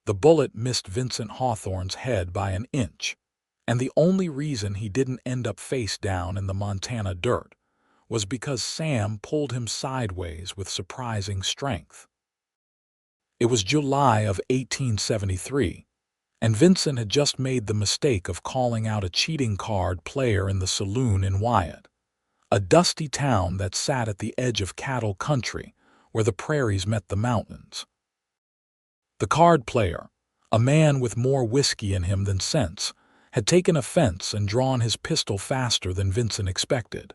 The bullet missed Vincent Hawthorne's head by an inch, and the only reason he didn't end up face down in the Montana dirt was because Sam pulled him sideways with surprising strength. It was July of 1873, and Vincent had just made the mistake of calling out a cheating card player in the saloon in Wyatt, a dusty town that sat at the edge of cattle country where the prairies met the mountains. The card player, a man with more whiskey in him than sense, had taken offense and drawn his pistol faster than Vincent expected.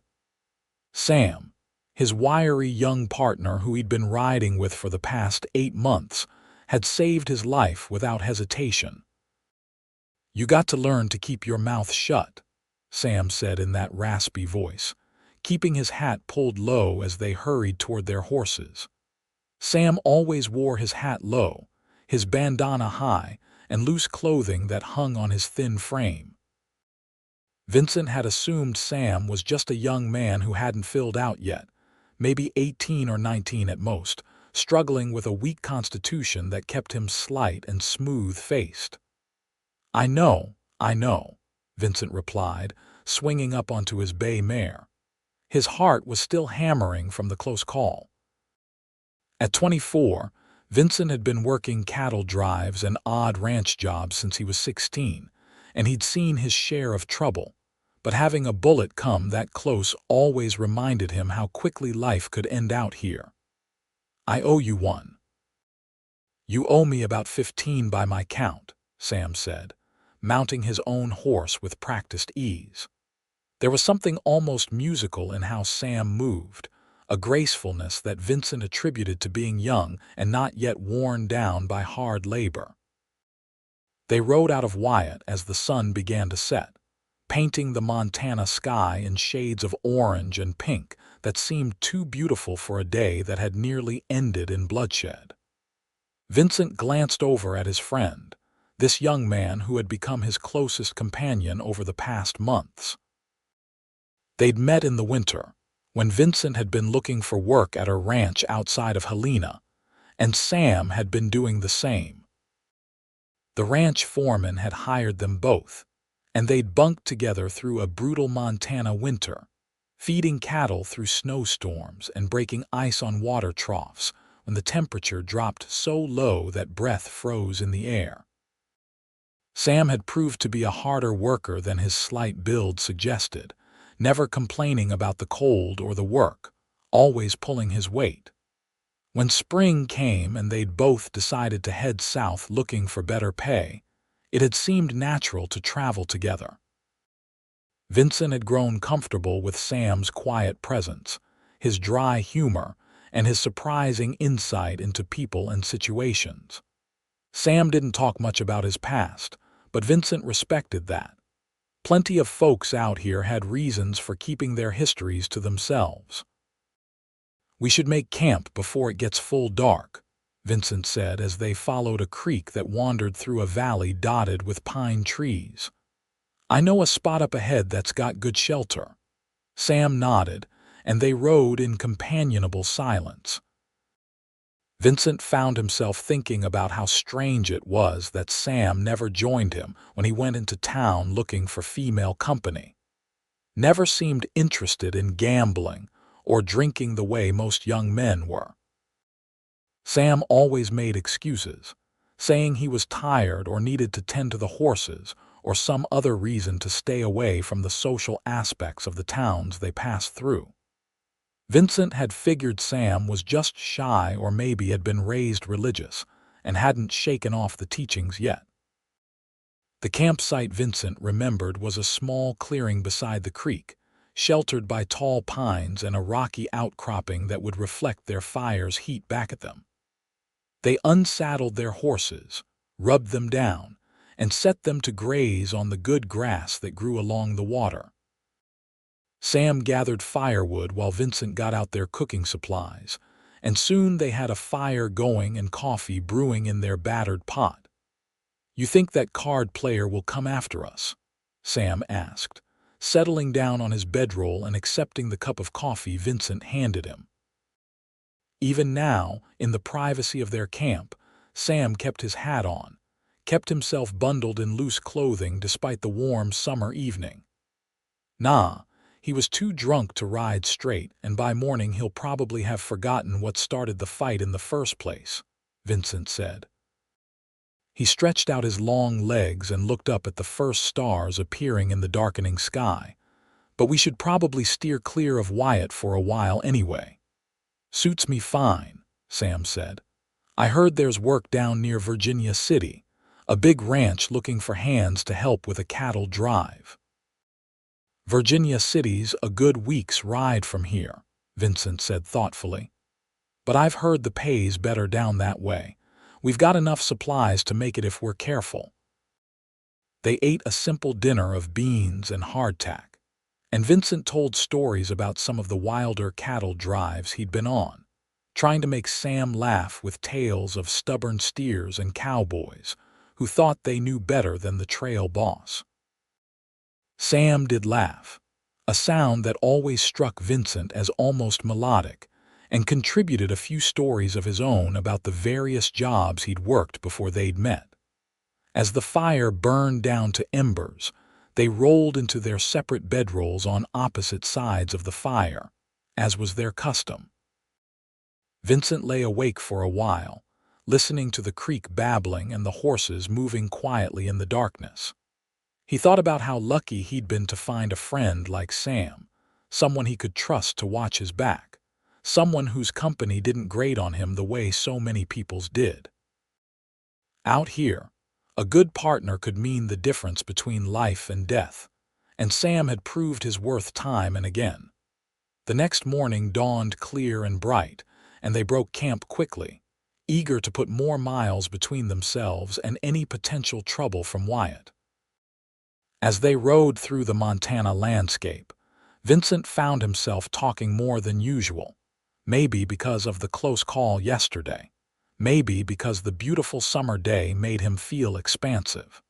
Sam, his wiry young partner who he'd been riding with for the past 8 months, had saved his life without hesitation. "You got to learn to keep your mouth shut," Sam said in that raspy voice, keeping his hat pulled low as they hurried toward their horses. Sam always wore his hat low, his bandana high, and loose clothing that hung on his thin frame. Vincent had assumed Sam was just a young man who hadn't filled out yet, maybe 18 or 19 at most, struggling with a weak constitution that kept him slight and smooth-faced. I know," Vincent replied, swinging up onto his bay mare. His heart was still hammering from the close call. At 24, Vincent had been working cattle drives and odd ranch jobs since he was 16, and he'd seen his share of trouble, but having a bullet come that close always reminded him how quickly life could end out here. "I owe you one." "You owe me about 15 by my count," Sam said, mounting his own horse with practiced ease. There was something almost musical in how Sam moved, a gracefulness that Vincent attributed to being young and not yet worn down by hard labor. They rode out of Wyatt as the sun began to set, painting the Montana sky in shades of orange and pink that seemed too beautiful for a day that had nearly ended in bloodshed. Vincent glanced over at his friend, this young man who had become his closest companion over the past months. They'd met in the winter, when Vincent had been looking for work at a ranch outside of Helena, and Sam had been doing the same. The ranch foreman had hired them both, and they'd bunked together through a brutal Montana winter, feeding cattle through snowstorms and breaking ice on water troughs when the temperature dropped so low that breath froze in the air. Sam had proved to be a harder worker than his slight build suggested, never complaining about the cold or the work, always pulling his weight. When spring came and they'd both decided to head south looking for better pay, it had seemed natural to travel together. Vincent had grown comfortable with Sam's quiet presence, his dry humor, and his surprising insight into people and situations. Sam didn't talk much about his past, but Vincent respected that. Plenty of folks out here had reasons for keeping their histories to themselves. "We should make camp before it gets full dark," Vincent said as they followed a creek that wandered through a valley dotted with pine trees. "I know a spot up ahead that's got good shelter." Sam nodded, and they rode in companionable silence. Vincent found himself thinking about how strange it was that Sam never joined him when he went into town looking for female company. Never seemed interested in gambling or drinking the way most young men were. Sam always made excuses, saying he was tired or needed to tend to the horses or some other reason to stay away from the social aspects of the towns they passed through. Vincent had figured Sam was just shy or maybe had been raised religious and hadn't shaken off the teachings yet. The campsite Vincent remembered was a small clearing beside the creek, sheltered by tall pines and a rocky outcropping that would reflect their fire's heat back at them. They unsaddled their horses, rubbed them down, and set them to graze on the good grass that grew along the water. Sam gathered firewood while Vincent got out their cooking supplies, and soon they had a fire going and coffee brewing in their battered pot. "You think that card player will come after us?" Sam asked, settling down on his bedroll and accepting the cup of coffee Vincent handed him. Even now, in the privacy of their camp, Sam kept his hat on, kept himself bundled in loose clothing despite the warm summer evening. Nah, he was too drunk to ride straight, and by morning he'll probably have forgotten what started the fight in the first place, Vincent said. He stretched out his long legs and looked up at the first stars appearing in the darkening sky. But we should probably steer clear of Wyatt for a while anyway. Suits me fine, Sam said. I heard there's work down near Virginia City, a big ranch looking for hands to help with a cattle drive. Virginia City's a good week's ride from here, Vincent said thoughtfully. But I've heard the pay's better down that way. We've got enough supplies to make it if we're careful. They ate a simple dinner of beans and hardtack, and Vincent told stories about some of the wilder cattle drives he'd been on, trying to make Sam laugh with tales of stubborn steers and cowboys who thought they knew better than the trail boss. Sam did laugh, a sound that always struck Vincent as almost melodic, and contributed a few stories of his own about the various jobs he'd worked before they'd met. As the fire burned down to embers, they rolled into their separate bedrolls on opposite sides of the fire, as was their custom. Vincent lay awake for a while, listening to the creek babbling and the horses moving quietly in the darkness. He thought about how lucky he'd been to find a friend like Sam, someone he could trust to watch his back, someone whose company didn't grate on him the way so many people's did. Out here, a good partner could mean the difference between life and death, and Sam had proved his worth time and again. The next morning dawned clear and bright, and they broke camp quickly, eager to put more miles between themselves and any potential trouble from Wyatt. As they rode through the Montana landscape, Vincent found himself talking more than usual, maybe because of the close call yesterday, maybe because the beautiful summer day made him feel expansive.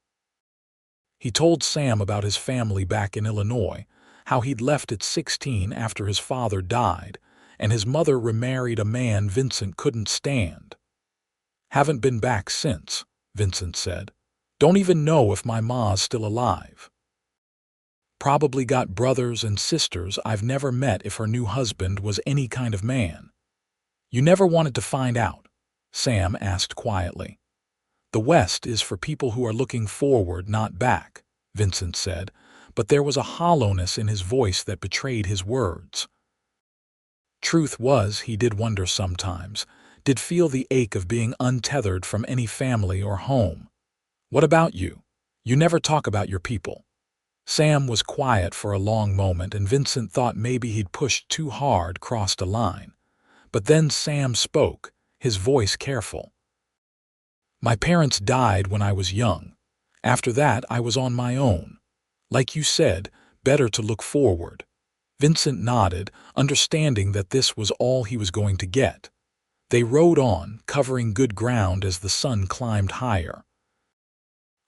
He told Sam about his family back in Illinois, how he'd left at 16 after his father died, and his mother remarried a man Vincent couldn't stand. Haven't been back since, Vincent said. Don't even know if my ma's still alive. Probably got brothers and sisters I've never met if her new husband was any kind of man. You never wanted to find out? Sam asked quietly. The West is for people who are looking forward, not back, Vincent said, but there was a hollowness in his voice that betrayed his words. Truth was, he did wonder sometimes, did feel the ache of being untethered from any family or home. What about you? You never talk about your people. Sam was quiet for a long moment, and Vincent thought maybe he'd pushed too hard, crossed a line. But then Sam spoke, his voice careful. My parents died when I was young. After that, I was on my own. Like you said, better to look forward. Vincent nodded, understanding that this was all he was going to get. They rode on, covering good ground as the sun climbed higher.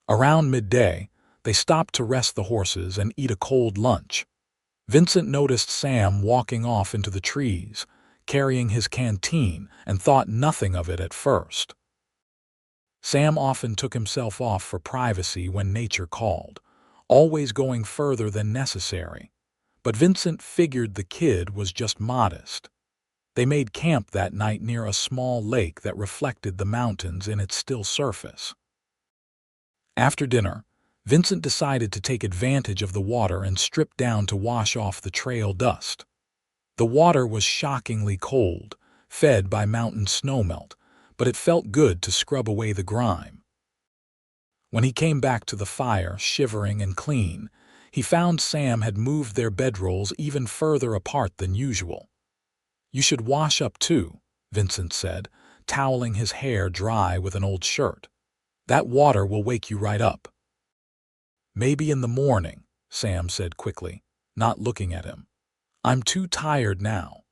Around midday, they stopped to rest the horses and eat a cold lunch. Vincent noticed Sam walking off into the trees, carrying his canteen, and thought nothing of it at first. Sam often took himself off for privacy when nature called, always going further than necessary. But Vincent figured the kid was just modest. They made camp that night near a small lake that reflected the mountains in its still surface. After dinner, Vincent decided to take advantage of the water and strip down to wash off the trail dust. The water was shockingly cold, fed by mountain snowmelt, but it felt good to scrub away the grime. When he came back to the fire, shivering and clean, he found Sam had moved their bedrolls even further apart than usual. You should wash up too, Vincent said, toweling his hair dry with an old shirt. That water will wake you right up. Maybe in the morning, Sam said quickly, not looking at him. I'm too tired now.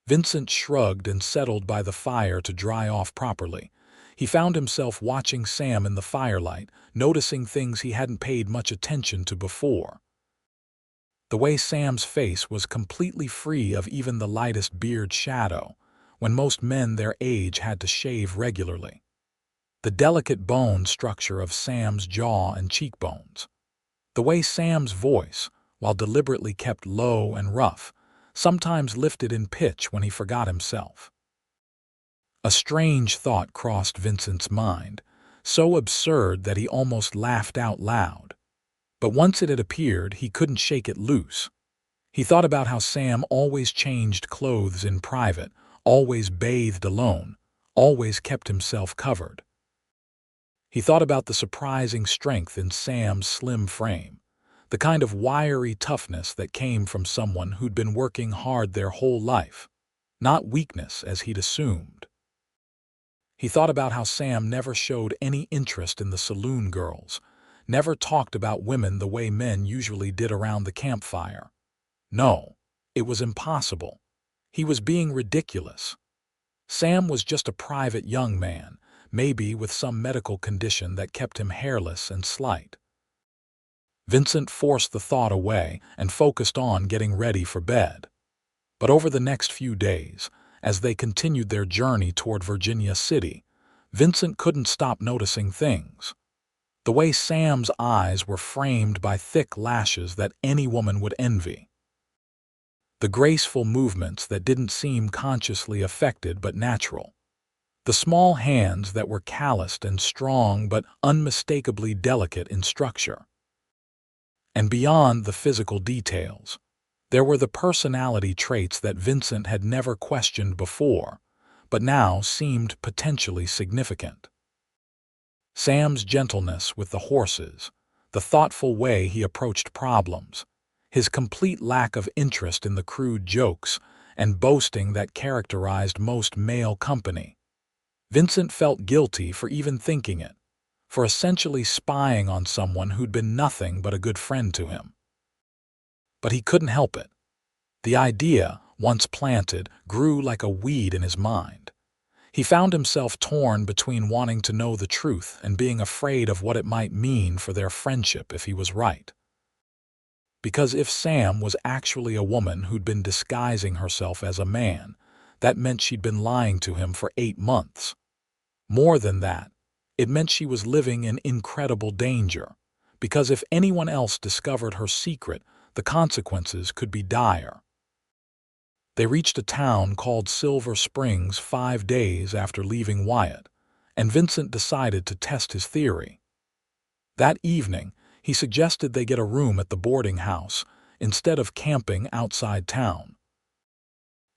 Vincent shrugged and settled by the fire to dry off properly. He found himself watching Sam in the firelight, noticing things he hadn't paid much attention to before. The way Sam's face was completely free of even the lightest beard shadow, when most men their age had to shave regularly. the delicate bone structure of Sam's jaw and cheekbones. The way Sam's voice, while deliberately kept low and rough, sometimes lifted in pitch when he forgot himself. A strange thought crossed Vincent's mind, so absurd that he almost laughed out loud. But once it had appeared, he couldn't shake it loose. He thought about how Sam always changed clothes in private, always bathed alone, always kept himself covered. He thought about the surprising strength in Sam's slim frame, the kind of wiry toughness that came from someone who'd been working hard their whole life, not weakness as he'd assumed. He thought about how Sam never showed any interest in the saloon girls, never talked about women the way men usually did around the campfire. No, it was impossible. He was being ridiculous. Sam was just a private young man, maybe with some medical condition that kept him hairless and slight. Vincent forced the thought away and focused on getting ready for bed. But over the next few days, as they continued their journey toward Virginia City, Vincent couldn't stop noticing things. The way Sam's eyes were framed by thick lashes that any woman would envy. The graceful movements that didn't seem consciously affected but natural. The small hands that were calloused and strong but unmistakably delicate in structure. And beyond the physical details, there were the personality traits that Vincent had never questioned before, but now seemed potentially significant. Sam's gentleness with the horses, the thoughtful way he approached problems, his complete lack of interest in the crude jokes and boasting that characterized most male company. Vincent felt guilty for even thinking it, for essentially spying on someone who'd been nothing but a good friend to him. But he couldn't help it. The idea, once planted, grew like a weed in his mind. He found himself torn between wanting to know the truth and being afraid of what it might mean for their friendship if he was right. Because if Sam was actually a woman who'd been disguising herself as a man, that meant she'd been lying to him for 8 months. More than that, it meant she was living in incredible danger, because if anyone else discovered her secret, the consequences could be dire. They reached a town called Silver Springs 5 days after leaving Wyatt, and Vincent decided to test his theory. That evening, he suggested they get a room at the boarding house instead of camping outside town.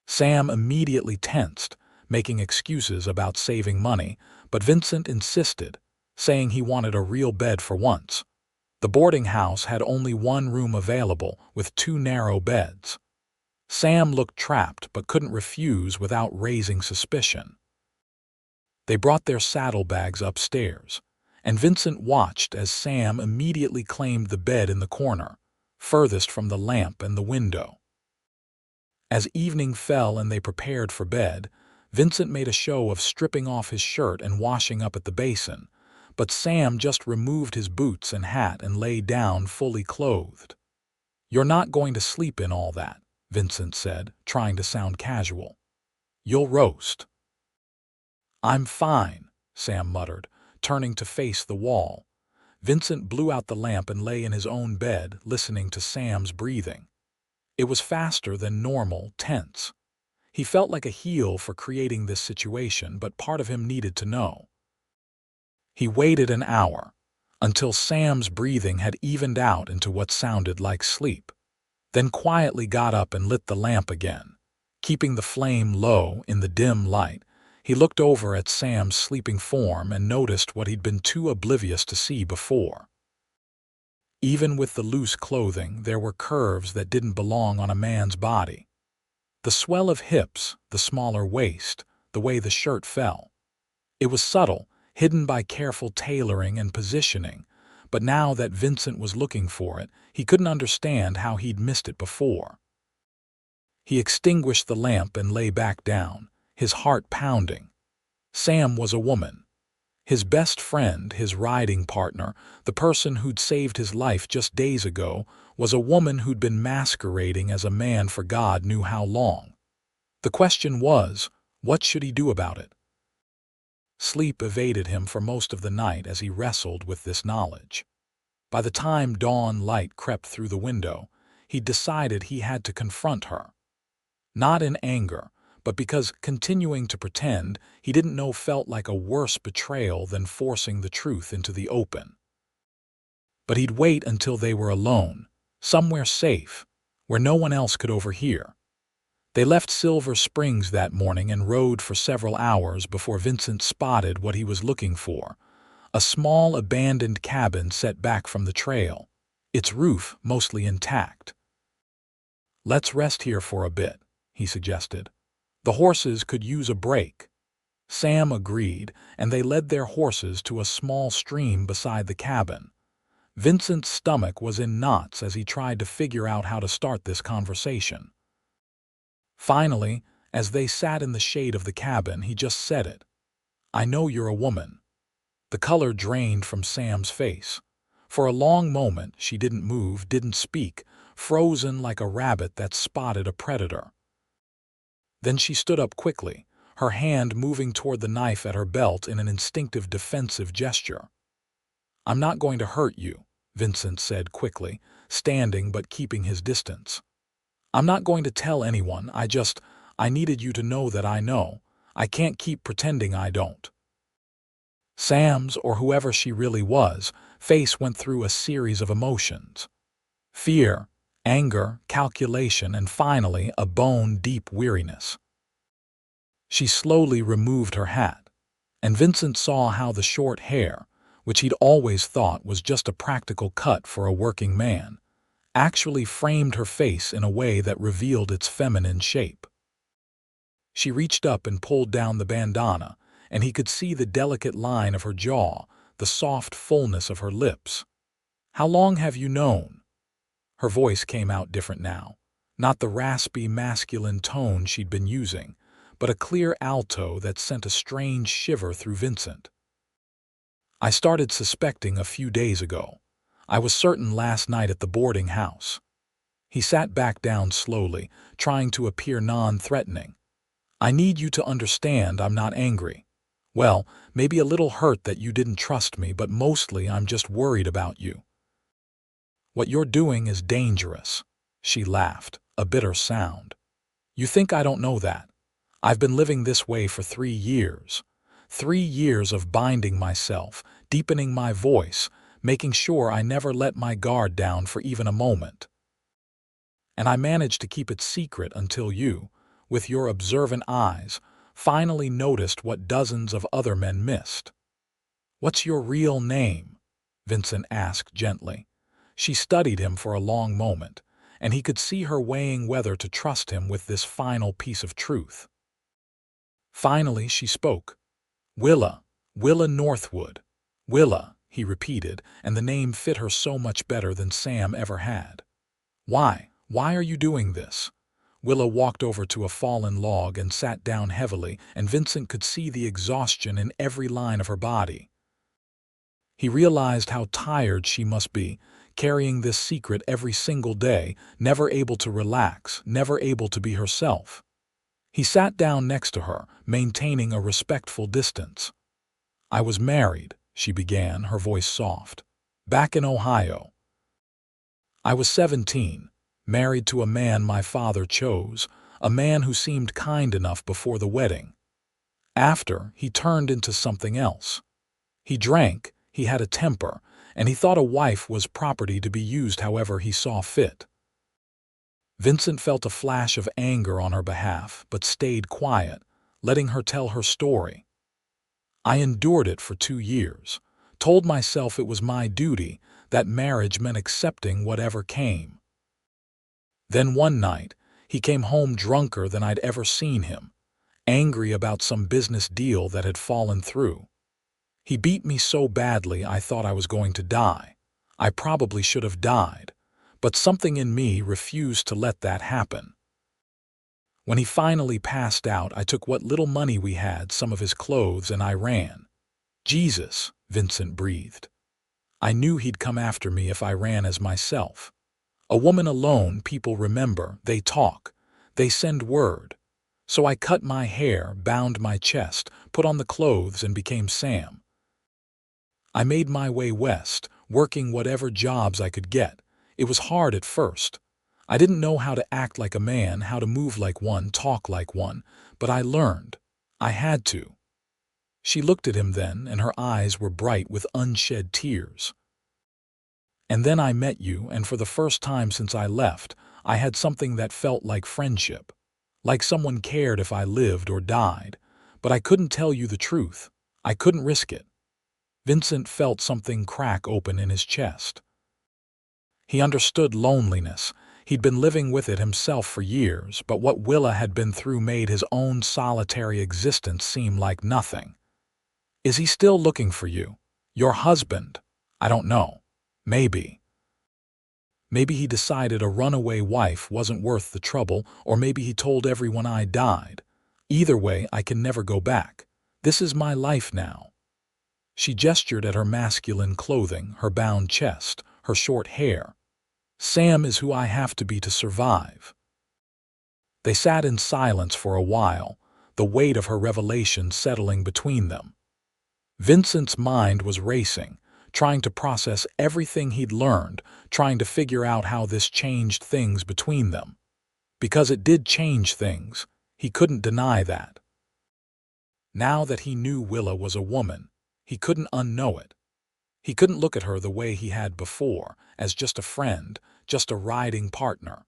Sam immediately tensed, making excuses about saving money, but Vincent insisted, saying he wanted a real bed for once. The boarding house had only one room available, with 2 narrow beds. Sam looked trapped but couldn't refuse without raising suspicion. They brought their saddlebags upstairs, and Vincent watched as Sam immediately claimed the bed in the corner, furthest from the lamp and the window. As evening fell and they prepared for bed, Vincent made a show of stripping off his shirt and washing up at the basin, but Sam just removed his boots and hat and lay down fully clothed. "You're not going to sleep in all that," Vincent said, trying to sound casual. "You'll roast." "I'm fine," Sam muttered, turning to face the wall. Vincent blew out the lamp and lay in his own bed, listening to Sam's breathing. It was faster than normal, tense. He felt like a heel for creating this situation, but part of him needed to know. He waited an hour, until Sam's breathing had evened out into what sounded like sleep, then quietly got up and lit the lamp again. Keeping the flame low in the dim light, he looked over at Sam's sleeping form and noticed what he'd been too oblivious to see before. Even with the loose clothing, there were curves that didn't belong on a man's body. The swell of hips, the smaller waist, the way the shirt fell. It was subtle, hidden by careful tailoring and positioning, but now that Vincent was looking for it, he couldn't understand how he'd missed it before. He extinguished the lamp and lay back down, his heart pounding. Sam was a woman. His best friend, his riding partner, the person who'd saved his life just days ago, was a woman who'd been masquerading as a man for God knew how long. The question was, what should he do about it? Sleep evaded him for most of the night as he wrestled with this knowledge. By the time dawn light crept through the window, he decided he had to confront her. Not in anger, but because continuing to pretend he didn't know felt like a worse betrayal than forcing the truth into the open. But he'd wait until they were alone, somewhere safe, where no one else could overhear. They left Silver Springs that morning and rode for several hours before Vincent spotted what he was looking for: a small abandoned cabin set back from the trail, its roof mostly intact. "Let's rest here for a bit," he suggested. "The horses could use a break." Sam agreed, and they led their horses to a small stream beside the cabin. Vincent's stomach was in knots as he tried to figure out how to start this conversation. Finally, as they sat in the shade of the cabin, he just said it. "I know you're a woman." The color drained from Sam's face. For a long moment, she didn't move, didn't speak, frozen like a rabbit that spotted a predator. Then she stood up quickly, her hand moving toward the knife at her belt in an instinctive defensive gesture. "I'm not going to hurt you," Vincent said quickly, standing but keeping his distance. "I'm not going to tell anyone, I needed you to know that I know. I can't keep pretending I don't." Sam's, or whoever she really was, face went through a series of emotions. Fear, anger, calculation, and finally a bone-deep weariness. She slowly removed her hat, and Vincent saw how the short hair, which he'd always thought was just a practical cut for a working man, actually framed her face in a way that revealed its feminine shape. She reached up and pulled down the bandana, and he could see the delicate line of her jaw, the soft fullness of her lips. "How long have you known?" Her voice came out different now, not the raspy masculine tone she'd been using, but a clear alto that sent a strange shiver through Vincent. "I started suspecting a few days ago. I was certain last night at the boarding house." He sat back down slowly, trying to appear non-threatening. "I need you to understand I'm not angry. Well, maybe a little hurt that you didn't trust me, but mostly I'm just worried about you. What you're doing is dangerous." She laughed, a bitter sound. "You think I don't know that? I've been living this way for 3 years. 3 years of binding myself, deepening my voice, making sure I never let my guard down for even a moment. And I managed to keep it secret until you, with your observant eyes, finally noticed what dozens of other men missed." "What's your real name?" Vincent asked gently. She studied him for a long moment, and he could see her weighing whether to trust him with this final piece of truth. Finally she spoke. "Willa Northwood." "Willa," he repeated, and the name fit her so much better than Sam ever had. Why are you doing this?" Willa walked over to a fallen log and sat down heavily, and Vincent could see the exhaustion in every line of her body. He realized how tired she must be, carrying this secret every single day, never able to relax, never able to be herself. He sat down next to her, maintaining a respectful distance. "I was married," she began, her voice soft. "Back in Ohio. I was 17, married to a man my father chose, a man who seemed kind enough before the wedding. After, he turned into something else. He drank, he had a temper, and he thought a wife was property to be used however he saw fit." Vincent felt a flash of anger on her behalf, but stayed quiet, letting her tell her story. "I endured it for 2 years, told myself it was my duty, that marriage meant accepting whatever came. Then one night, he came home drunker than I'd ever seen him, angry about some business deal that had fallen through. He beat me so badly I thought I was going to die. I probably should have died, but something in me refused to let that happen. When he finally passed out, I took what little money we had, some of his clothes, and I ran." "Jesus," Vincent breathed. "I knew he'd come after me if I ran as myself. A woman alone, people remember, they talk, they send word. So I cut my hair, bound my chest, put on the clothes, and became Sam. I made my way west, working whatever jobs I could get. It was hard at first. I didn't know how to act like a man, how to move like one, talk like one, but I learned. I had to. She looked at him then, and her eyes were bright with unshed tears. And then I met you, and for the first time since I left, I had something that felt like friendship. Like someone cared if I lived or died. But I couldn't tell you the truth. I couldn't risk it. Vincent felt something crack open in his chest. He understood loneliness. He'd been living with it himself for years, but what Willa had been through made his own solitary existence seem like nothing. Is he still looking for you? Your husband? I don't know. Maybe. Maybe he decided a runaway wife wasn't worth the trouble, or maybe he told everyone I died. Either way, I can never go back. This is my life now. She gestured at her masculine clothing, her bound chest, her short hair. Sam is who I have to be to survive. They sat in silence for a while, the weight of her revelation settling between them. Vincent's mind was racing, trying to process everything he'd learned, trying to figure out how this changed things between them. Because it did change things, he couldn't deny that. Now that he knew Willa was a woman, he couldn't unknow it. He couldn't look at her the way he had before, as just a friend, just a riding partner.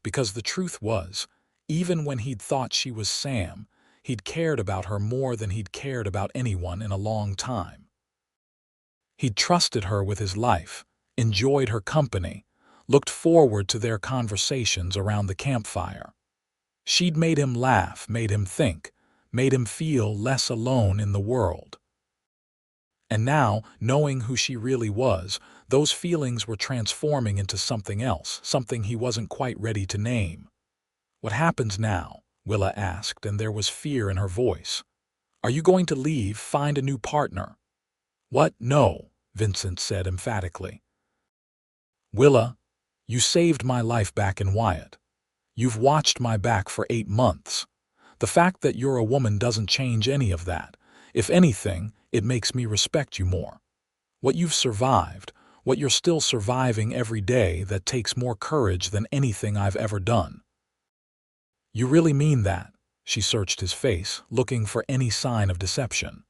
Because the truth was, even when he'd thought she was Sam, he'd cared about her more than he'd cared about anyone in a long time. He'd trusted her with his life, enjoyed her company, looked forward to their conversations around the campfire. She'd made him laugh, made him think, made him feel less alone in the world. And now, knowing who she really was, those feelings were transforming into something else, something he wasn't quite ready to name. What happens now? Willa asked, and there was fear in her voice. Are you going to leave, find a new partner? What? No, Vincent said emphatically. Willa, you saved my life back in Wyatt. You've watched my back for 8 months. The fact that you're a woman doesn't change any of that. If anything, it makes me respect you more. What you've survived, what you're still surviving every day, that takes more courage than anything I've ever done. You really mean that? She searched his face, looking for any sign of deception.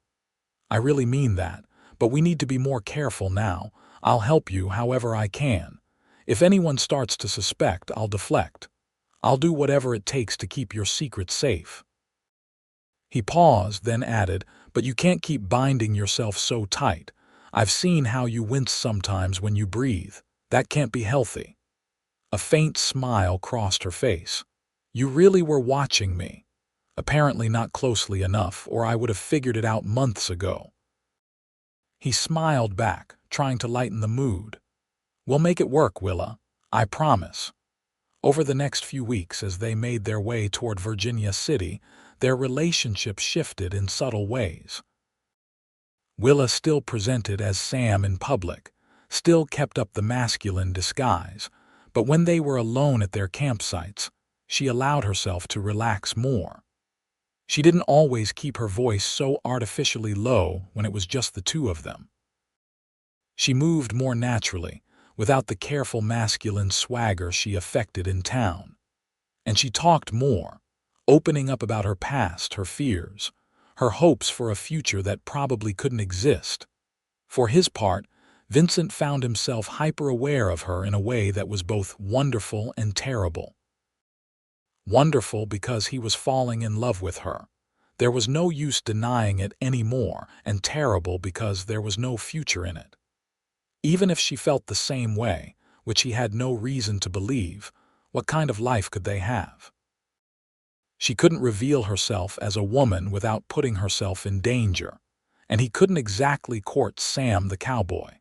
I really mean that, but we need to be more careful now. I'll help you however I can. If anyone starts to suspect, I'll deflect. I'll do whatever it takes to keep your secret safe. He paused, then added, but you can't keep binding yourself so tight. I've seen how you wince sometimes when you breathe. That can't be healthy. A faint smile crossed her face. You really were watching me. Apparently not closely enough, or I would have figured it out months ago. He smiled back, trying to lighten the mood. We'll make it work, Willa. I promise. Over the next few weeks, as they made their way toward Virginia City, their relationship shifted in subtle ways. Willa still presented as Sam in public, still kept up the masculine disguise, but when they were alone at their campsites, she allowed herself to relax more. She didn't always keep her voice so artificially low when it was just the two of them. She moved more naturally, without the careful masculine swagger she affected in town. And she talked more, opening up about her past, her fears, her hopes for a future that probably couldn't exist. For his part, Vincent found himself hyper-aware of her in a way that was both wonderful and terrible. Wonderful because he was falling in love with her. There was no use denying it anymore, and terrible because there was no future in it. Even if she felt the same way, which he had no reason to believe, what kind of life could they have? She couldn't reveal herself as a woman without putting herself in danger, and he couldn't exactly court Sam the cowboy.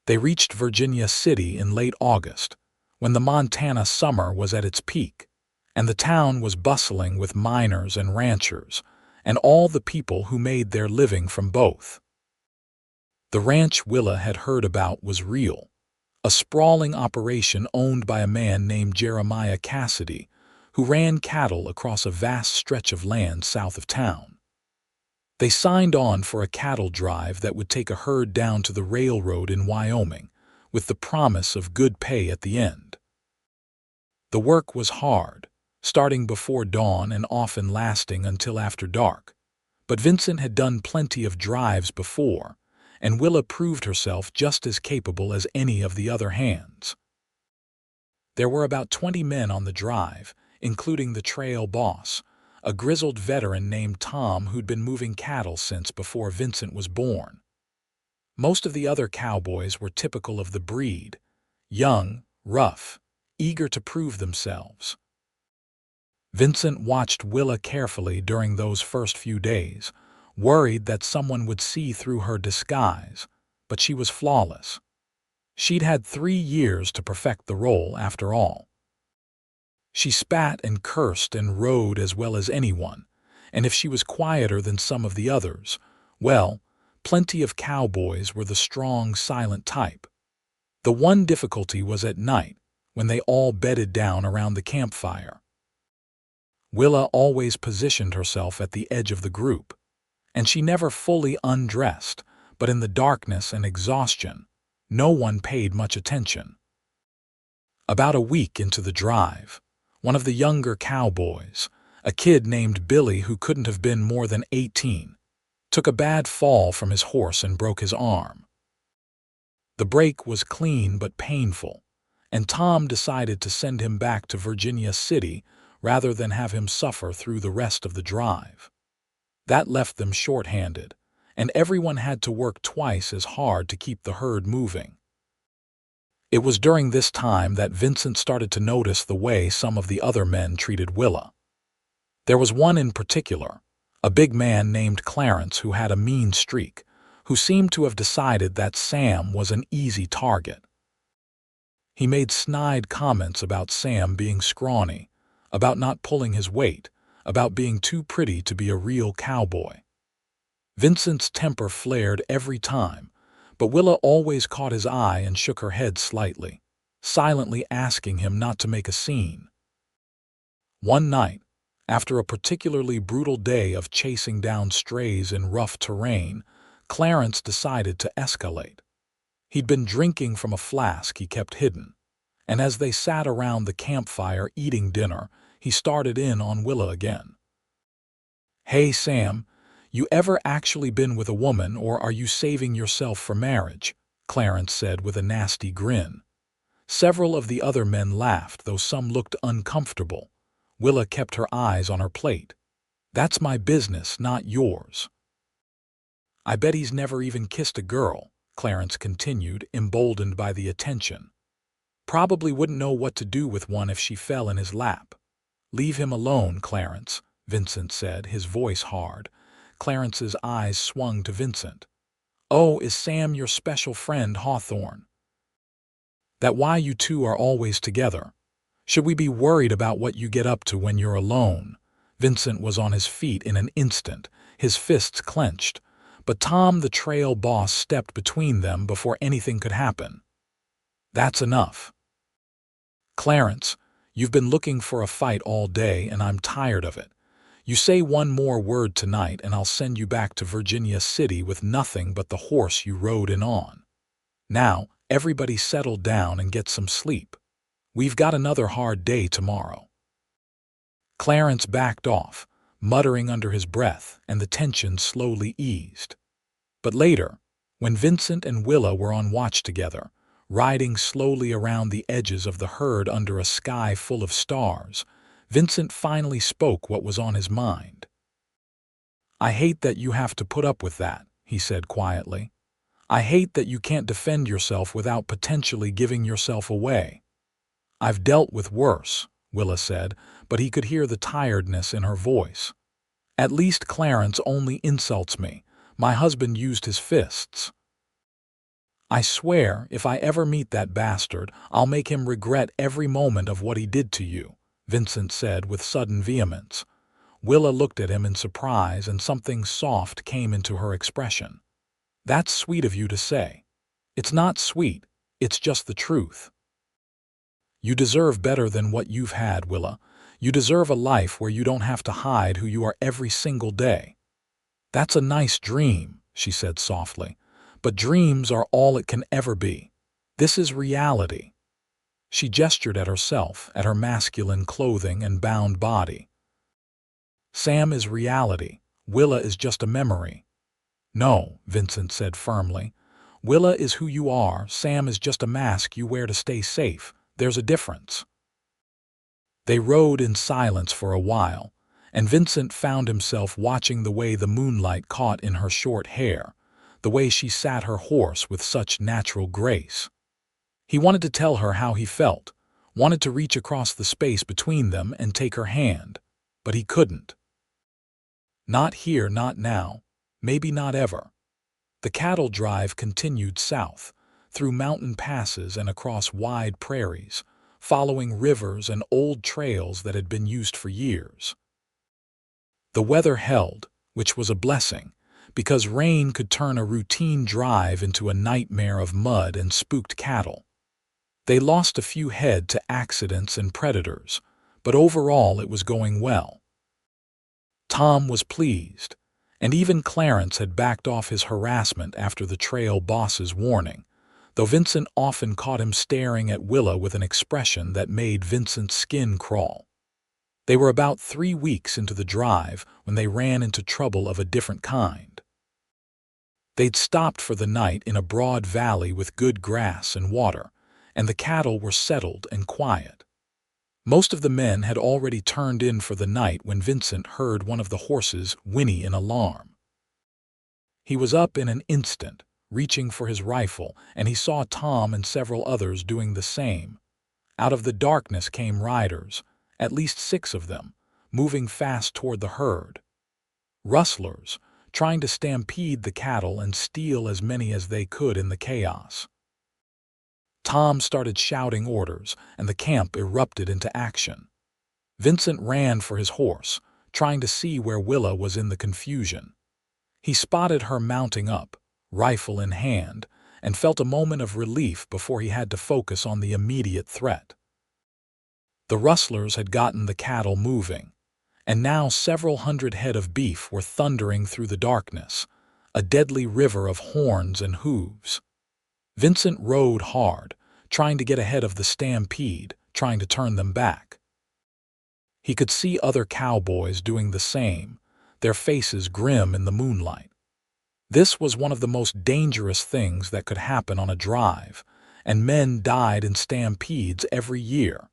They reached Virginia City in late August, when the Montana summer was at its peak, and the town was bustling with miners and ranchers, and all the people who made their living from both. The ranch Willa had heard about was real, a sprawling operation owned by a man named Jeremiah Cassidy, who ran cattle across a vast stretch of land south of town. They signed on for a cattle drive that would take a herd down to the railroad in Wyoming, with the promise of good pay at the end. The work was hard, starting before dawn and often lasting until after dark, but Vincent had done plenty of drives before, and Willa proved herself just as capable as any of the other hands. There were about 20 men on the drive, including the trail boss, a grizzled veteran named Tom who'd been moving cattle since before Vincent was born. Most of the other cowboys were typical of the breed, young, rough, eager to prove themselves. Vincent watched Willa carefully during those first few days, worried that someone would see through her disguise, but she was flawless. She'd had 3 years to perfect the role, after all. She spat and cursed and rode as well as anyone, and if she was quieter than some of the others, well, plenty of cowboys were the strong, silent type. The one difficulty was at night, when they all bedded down around the campfire. Willa always positioned herself at the edge of the group, and she never fully undressed, but in the darkness and exhaustion, no one paid much attention. About a week into the drive, one of the younger cowboys, a kid named Billy who couldn't have been more than 18, took a bad fall from his horse and broke his arm. The break was clean but painful, and Tom decided to send him back to Virginia City rather than have him suffer through the rest of the drive. That left them short-handed, and everyone had to work twice as hard to keep the herd moving. It was during this time that Vincent started to notice the way some of the other men treated Willa. There was one in particular, a big man named Clarence who had a mean streak, who seemed to have decided that Sam was an easy target. He made snide comments about Sam being scrawny, about not pulling his weight, about being too pretty to be a real cowboy. Vincent's temper flared every time, but Willa always caught his eye and shook her head slightly, silently asking him not to make a scene. One night, after a particularly brutal day of chasing down strays in rough terrain, Clarence decided to escalate. He'd been drinking from a flask he kept hidden, and as they sat around the campfire eating dinner, he started in on Willa again. "Hey, Sam, you ever actually been with a woman, or are you saving yourself for marriage?" Clarence said with a nasty grin. Several of the other men laughed, though some looked uncomfortable. Willa kept her eyes on her plate. "That's my business, not yours." "I bet he's never even kissed a girl," Clarence continued, emboldened by the attention. "Probably wouldn't know what to do with one if she fell in his lap." "Leave him alone, Clarence," Vincent said, his voice hard. Clarence's eyes swung to Vincent. "Oh, is Sam your special friend, Hawthorne? That why you two are always together? Should we be worried about what you get up to when you're alone?" Vincent was on his feet in an instant, his fists clenched, but Tom, the trail boss, stepped between them before anything could happen. "That's enough. Clarence, you've been looking for a fight all day, and I'm tired of it. You say one more word tonight and I'll send you back to Virginia City with nothing but the horse you rode in on. Now, everybody settle down and get some sleep. We've got another hard day tomorrow." Clarence backed off, muttering under his breath, and the tension slowly eased. But later, when Vincent and Willa were on watch together, riding slowly around the edges of the herd under a sky full of stars, Vincent finally spoke what was on his mind. "I hate that you have to put up with that," he said quietly. "I hate that you can't defend yourself without potentially giving yourself away." "I've dealt with worse," Willa said, but he could hear the tiredness in her voice. "At least Clarence only insults me. My husband used his fists. I swear, if I ever meet that bastard, I'll make him regret every moment of what he did to you," Vincent said with sudden vehemence. Willa looked at him in surprise, and something soft came into her expression. "That's sweet of you to say." "It's not sweet, it's just the truth. You deserve better than what you've had, Willa. You deserve a life where you don't have to hide who you are every single day." "That's a nice dream," she said softly, "but dreams are all it can ever be. This is reality." She gestured at herself, at her masculine clothing and bound body. "Sam is reality. Willa is just a memory." "No," Vincent said firmly. "Willa is who you are. Sam is just a mask you wear to stay safe. There's a difference." They rode in silence for a while, and Vincent found himself watching the way the moonlight caught in her short hair, the way she sat her horse with such natural grace. He wanted to tell her how he felt, wanted to reach across the space between them and take her hand, but he couldn't. Not here, not now, maybe not ever. The cattle drive continued south, through mountain passes and across wide prairies, following rivers and old trails that had been used for years. The weather held, which was a blessing, because rain could turn a routine drive into a nightmare of mud and spooked cattle. They lost a few head to accidents and predators, but overall it was going well. Tom was pleased, and even Clarence had backed off his harassment after the trail boss's warning, though Vincent often caught him staring at Willa with an expression that made Vincent's skin crawl. They were about 3 weeks into the drive when they ran into trouble of a different kind. They'd stopped for the night in a broad valley with good grass and water, and the cattle were settled and quiet. Most of the men had already turned in for the night when Vincent heard one of the horses whinny in alarm. He was up in an instant, reaching for his rifle, and he saw Tom and several others doing the same. Out of the darkness came riders, at least 6 of them, moving fast toward the herd. Rustlers, trying to stampede the cattle and steal as many as they could in the chaos. Tom started shouting orders, and the camp erupted into action. Vincent ran for his horse, trying to see where Willa was in the confusion. He spotted her mounting up, rifle in hand, and felt a moment of relief before he had to focus on the immediate threat. The rustlers had gotten the cattle moving, and now several hundred head of beef were thundering through the darkness, a deadly river of horns and hooves. Vincent rode hard, trying to get ahead of the stampede, trying to turn them back. He could see other cowboys doing the same, their faces grim in the moonlight. This was one of the most dangerous things that could happen on a drive, and men died in stampedes every year.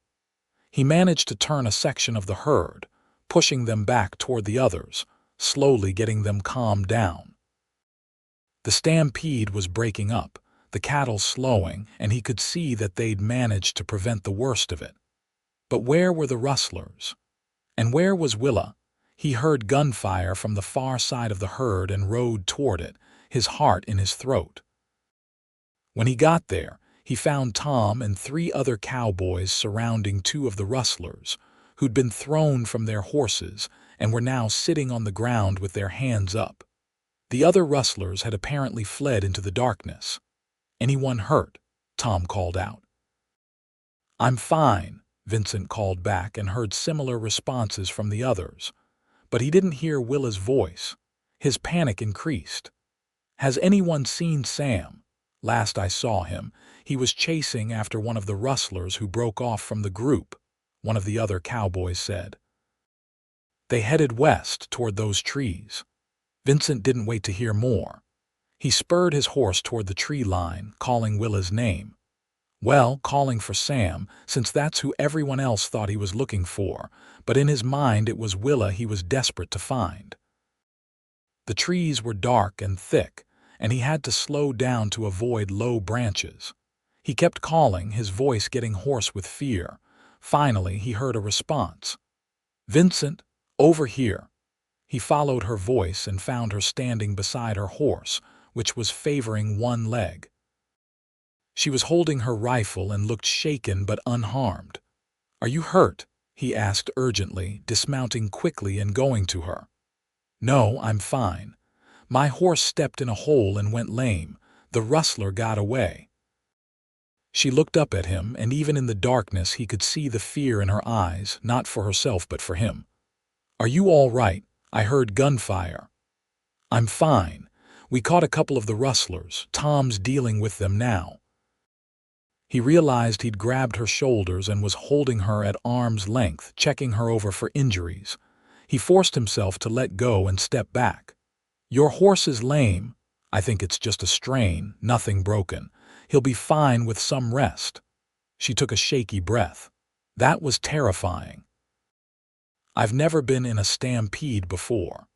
He managed to turn a section of the herd, pushing them back toward the others, slowly getting them calmed down. The stampede was breaking up, the cattle slowing, and he could see that they'd managed to prevent the worst of it. But where were the rustlers? And where was Willa? He heard gunfire from the far side of the herd and rode toward it, his heart in his throat. When he got there, he found Tom and 3 other cowboys surrounding 2 of the rustlers, who'd been thrown from their horses and were now sitting on the ground with their hands up. The other rustlers had apparently fled into the darkness. "Anyone hurt?" Tom called out. "I'm fine," Vincent called back and heard similar responses from the others. But he didn't hear Willa's voice. His panic increased. "Has anyone seen Sam? Last I saw him, he was chasing after one of the rustlers who broke off from the group," one of the other cowboys said. "They headed west toward those trees." Vincent didn't wait to hear more. He spurred his horse toward the tree line, calling Willa's name. Well, calling for Sam, since that's who everyone else thought he was looking for, but in his mind it was Willa he was desperate to find. The trees were dark and thick, and he had to slow down to avoid low branches. He kept calling, his voice getting hoarse with fear. Finally, he heard a response. "Vincent, over here." He followed her voice and found her standing beside her horse, which was favoring one leg. She was holding her rifle and looked shaken but unharmed. "Are you hurt?" he asked urgently, dismounting quickly and going to her. "No, I'm fine. My horse stepped in a hole and went lame. The rustler got away." She looked up at him, and even in the darkness he could see the fear in her eyes, not for herself but for him. "Are you all right? I heard gunfire." "I'm fine. We caught a couple of the rustlers. Tom's dealing with them now." He realized he'd grabbed her shoulders and was holding her at arm's length, checking her over for injuries. He forced himself to let go and step back. "Your horse is lame." "I think it's just a strain, nothing broken. He'll be fine with some rest." She took a shaky breath. That was terrifying. "I've never been in a stampede before."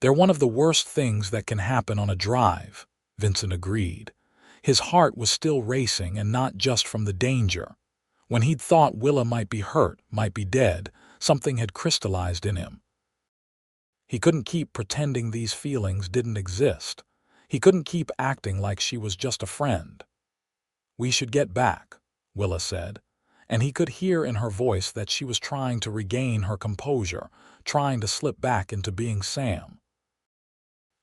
"They're one of the worst things that can happen on a drive," Vincent agreed. His heart was still racing, and not just from the danger. When he'd thought Willa might be hurt, might be dead, something had crystallized in him. He couldn't keep pretending these feelings didn't exist. He couldn't keep acting like she was just a friend. "We should get back," Willa said, and he could hear in her voice that she was trying to regain her composure, trying to slip back into being Sam.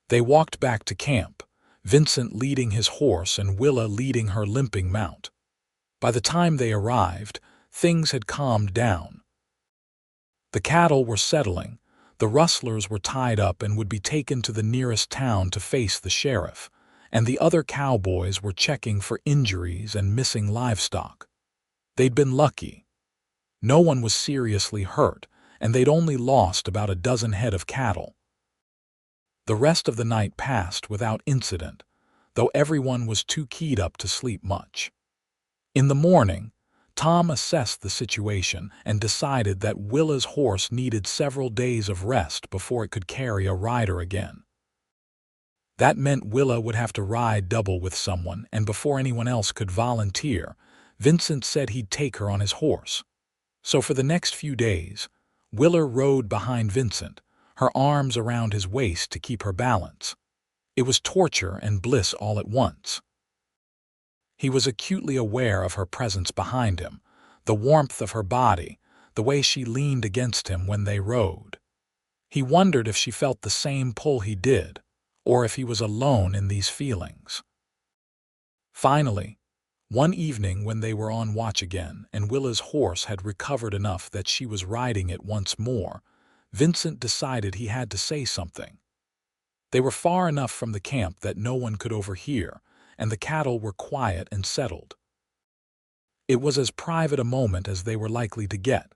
They walked back to camp, Vincent leading his horse and Willa leading her limping mount. By the time they arrived, things had calmed down. The cattle were settling, the rustlers were tied up and would be taken to the nearest town to face the sheriff, and the other cowboys were checking for injuries and missing livestock. They'd been lucky. No one was seriously hurt, and they'd only lost about a dozen head of cattle. The rest of the night passed without incident, though everyone was too keyed up to sleep much. In the morning, Tom assessed the situation and decided that Willa's horse needed several days of rest before it could carry a rider again. That meant Willa would have to ride double with someone, and before anyone else could volunteer, Vincent said he'd take her on his horse. So for the next few days, Willa rode behind Vincent, her arms around his waist to keep her balance. It was torture and bliss all at once. He was acutely aware of her presence behind him, the warmth of her body, the way she leaned against him when they rode. He wondered if she felt the same pull he did, or if he was alone in these feelings. Finally, one evening when they were on watch again and Willa's horse had recovered enough that she was riding it once more, Vincent decided he had to say something. They were far enough from the camp that no one could overhear, and the cattle were quiet and settled. It was as private a moment as they were likely to get.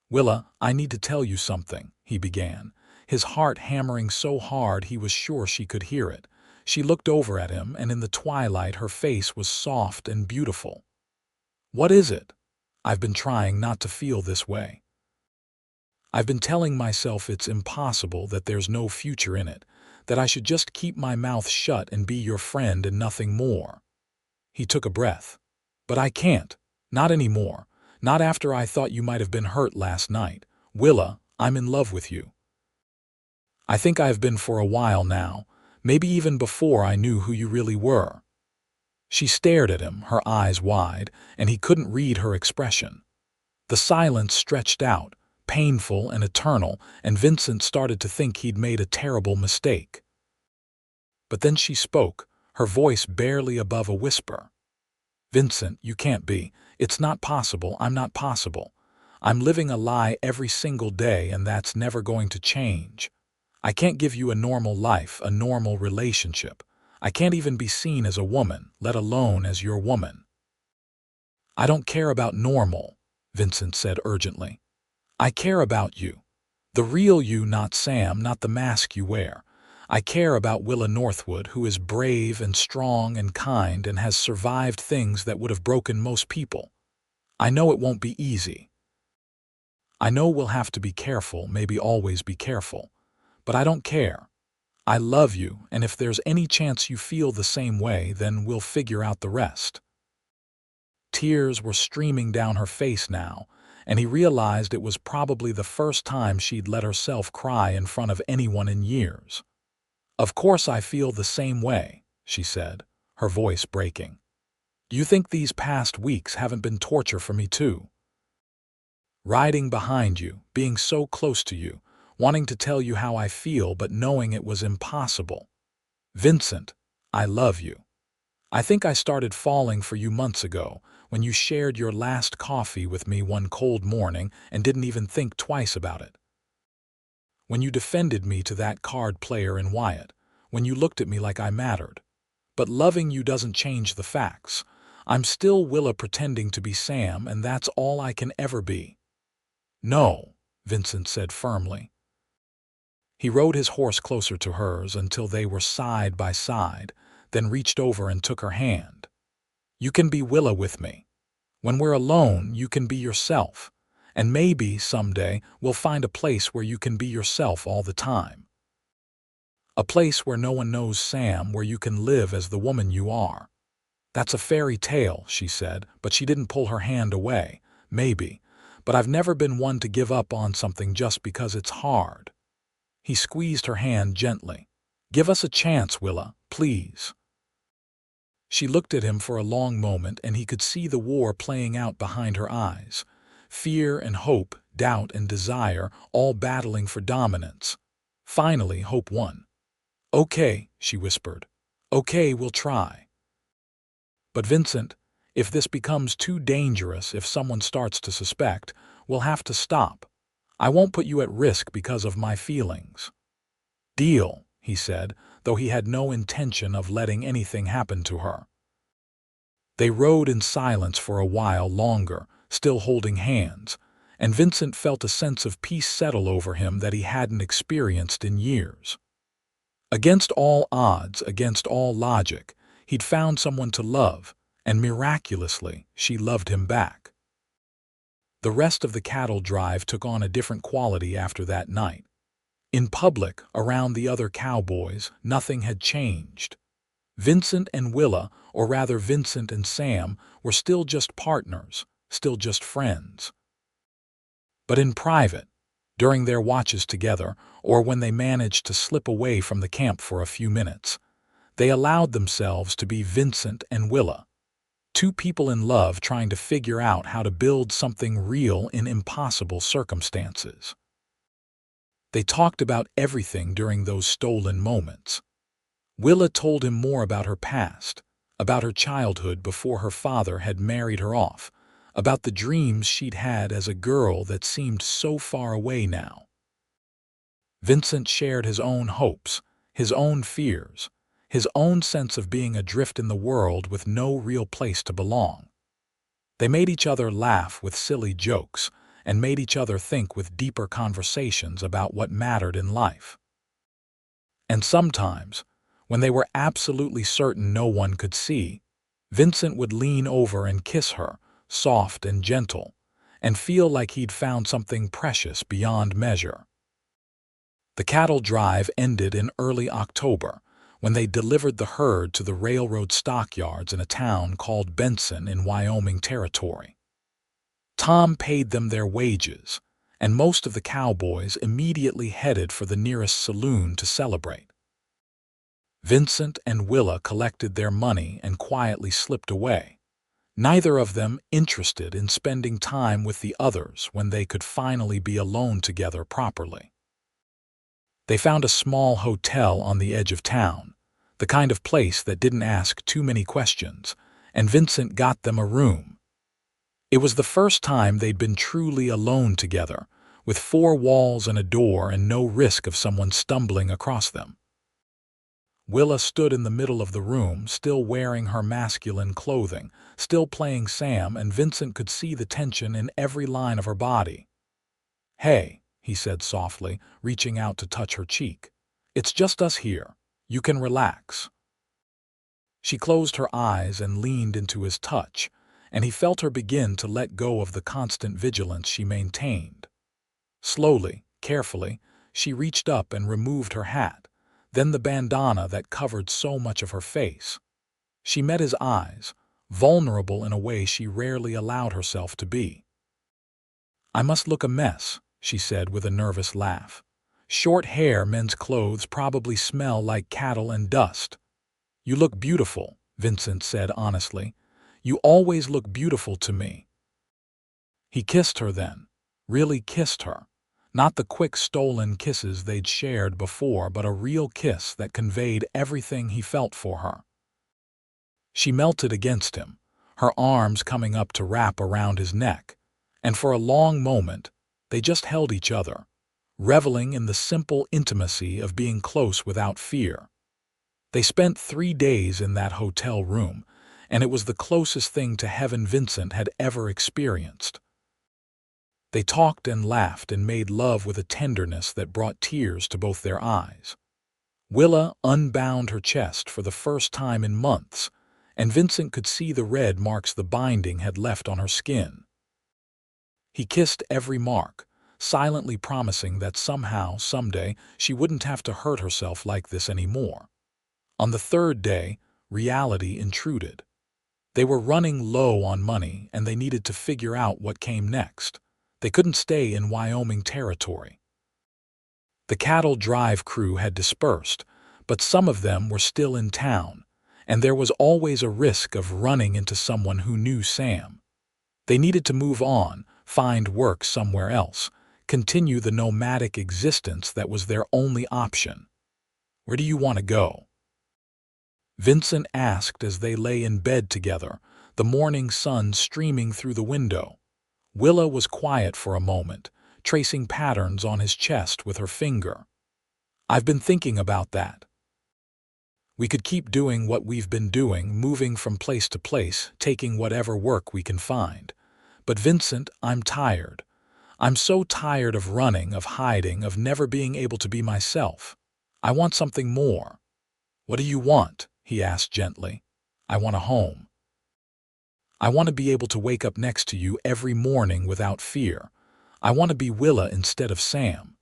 "Willa, I need to tell you something," he began, his heart hammering so hard he was sure she could hear it. She looked over at him, and in the twilight her face was soft and beautiful. "What is it?" "I've been trying not to feel this way. I've been telling myself it's impossible, that there's no future in it, that I should just keep my mouth shut and be your friend and nothing more." He took a breath. "But I can't. Not anymore. Not after I thought you might have been hurt last night. Willa, I'm in love with you. I think I have been for a while now, maybe even before I knew who you really were." She stared at him, her eyes wide, and he couldn't read her expression. The silence stretched out, painful and eternal, and Vincent started to think he'd made a terrible mistake. But then she spoke, her voice barely above a whisper. "Vincent, you can't be. It's not possible. I'm not possible. I'm living a lie every single day, and that's never going to change. I can't give you a normal life, a normal relationship. I can't even be seen as a woman, let alone as your woman." "I don't care about normal," Vincent said urgently. "I care about you. The real you, not Sam, not the mask you wear. I care about Willa Northwood, who is brave and strong and kind and has survived things that would have broken most people. I know it won't be easy. I know we'll have to be careful, maybe always be careful. But I don't care. I love you, and if there's any chance you feel the same way, then we'll figure out the rest." Tears were streaming down her face now, and he realized it was probably the first time she'd let herself cry in front of anyone in years. "Of course I feel the same way," she said, her voice breaking. "You think these past weeks haven't been torture for me too? Riding behind you, being so close to you, wanting to tell you how I feel but knowing it was impossible. Vincent, I love you. I think I started falling for you months ago, when you shared your last coffee with me one cold morning and didn't even think twice about it. When you defended me to that card player in Wyatt, when you looked at me like I mattered. But loving you doesn't change the facts. I'm still Willa pretending to be Sam, and that's all I can ever be. No, Vincent said firmly. He rode his horse closer to hers until they were side by side, then reached over and took her hand. You can be Willa with me. When we're alone, you can be yourself. And maybe, someday, we'll find a place where you can be yourself all the time. A place where no one knows Sam, where you can live as the woman you are. That's a fairy tale, she said, but she didn't pull her hand away. Maybe, but I've never been one to give up on something just because it's hard. He squeezed her hand gently. Give us a chance, Willa, please. She looked at him for a long moment, and he could see the war playing out behind her eyes. Fear and hope, doubt and desire, all battling for dominance. Finally, hope won. Okay, she whispered. Okay, we'll try. But Vincent, if this becomes too dangerous, if someone starts to suspect, we'll have to stop. I won't put you at risk because of my feelings. Deal, he said, though he had no intention of letting anything happen to her. They rode in silence for a while longer, still holding hands, and Vincent felt a sense of peace settle over him that he hadn't experienced in years. Against all odds, against all logic, he'd found someone to love, and miraculously, she loved him back. The rest of the cattle drive took on a different quality after that night. In public, around the other cowboys, nothing had changed. Vincent and Willa, or rather Vincent and Sam, were still just partners, still just friends. But in private, during their watches together, or when they managed to slip away from the camp for a few minutes, they allowed themselves to be Vincent and Willa, two people in love trying to figure out how to build something real in impossible circumstances. They talked about everything during those stolen moments. Willa told him more about her past, about her childhood before her father had married her off, about the dreams she'd had as a girl that seemed so far away now. Vincent shared his own hopes, his own fears, his own sense of being adrift in the world with no real place to belong. They made each other laugh with silly jokes, and made each other think with deeper conversations about what mattered in life. And sometimes, when they were absolutely certain no one could see, Vincent would lean over and kiss her, soft and gentle, and feel like he'd found something precious beyond measure. The cattle drive ended in early October, when they delivered the herd to the railroad stockyards in a town called Benson in Wyoming Territory. Tom paid them their wages, and most of the cowboys immediately headed for the nearest saloon to celebrate. Vincent and Willa collected their money and quietly slipped away, neither of them interested in spending time with the others when they could finally be alone together properly. They found a small hotel on the edge of town, the kind of place that didn't ask too many questions, and Vincent got them a room. It was the first time they'd been truly alone together, with four walls and a door and no risk of someone stumbling across them. Willa stood in the middle of the room, still wearing her masculine clothing, still playing Sam, and Vincent could see the tension in every line of her body. "Hey," he said softly, reaching out to touch her cheek. "It's just us here. You can relax." She closed her eyes and leaned into his touch, and he felt her begin to let go of the constant vigilance she maintained. Slowly, carefully, she reached up and removed her hat, then the bandana that covered so much of her face. She met his eyes, vulnerable in a way she rarely allowed herself to be. "I must look a mess," she said with a nervous laugh. "Short hair, men's clothes probably smell like cattle and dust." "You look beautiful," Vincent said honestly. "You always look beautiful to me." He kissed her then, really kissed her. Not the quick stolen kisses they'd shared before, but a real kiss that conveyed everything he felt for her. She melted against him, her arms coming up to wrap around his neck, and for a long moment they just held each other, reveling in the simple intimacy of being close without fear. They spent 3 days in that hotel room, and it was the closest thing to heaven Vincent had ever experienced. They talked and laughed and made love with a tenderness that brought tears to both their eyes. Willa unbound her chest for the first time in months, and Vincent could see the red marks the binding had left on her skin. He kissed every mark, silently promising that somehow, someday, she wouldn't have to hurt herself like this anymore. On the 3rd day, reality intruded. They were running low on money, and they needed to figure out what came next. They couldn't stay in Wyoming territory. The cattle drive crew had dispersed, but some of them were still in town, and there was always a risk of running into someone who knew Sam. They needed to move on, find work somewhere else, continue the nomadic existence that was their only option. "Where do you want to go?" Vincent asked as they lay in bed together, the morning sun streaming through the window. Willa was quiet for a moment, tracing patterns on his chest with her finger. "I've been thinking about that. We could keep doing what we've been doing, moving from place to place, taking whatever work we can find. But Vincent, I'm tired. I'm so tired of running, of hiding, of never being able to be myself. I want something more." "What do you want?" he asked gently. "I want a home. I want to be able to wake up next to you every morning without fear. I want to be Willa instead of Sam."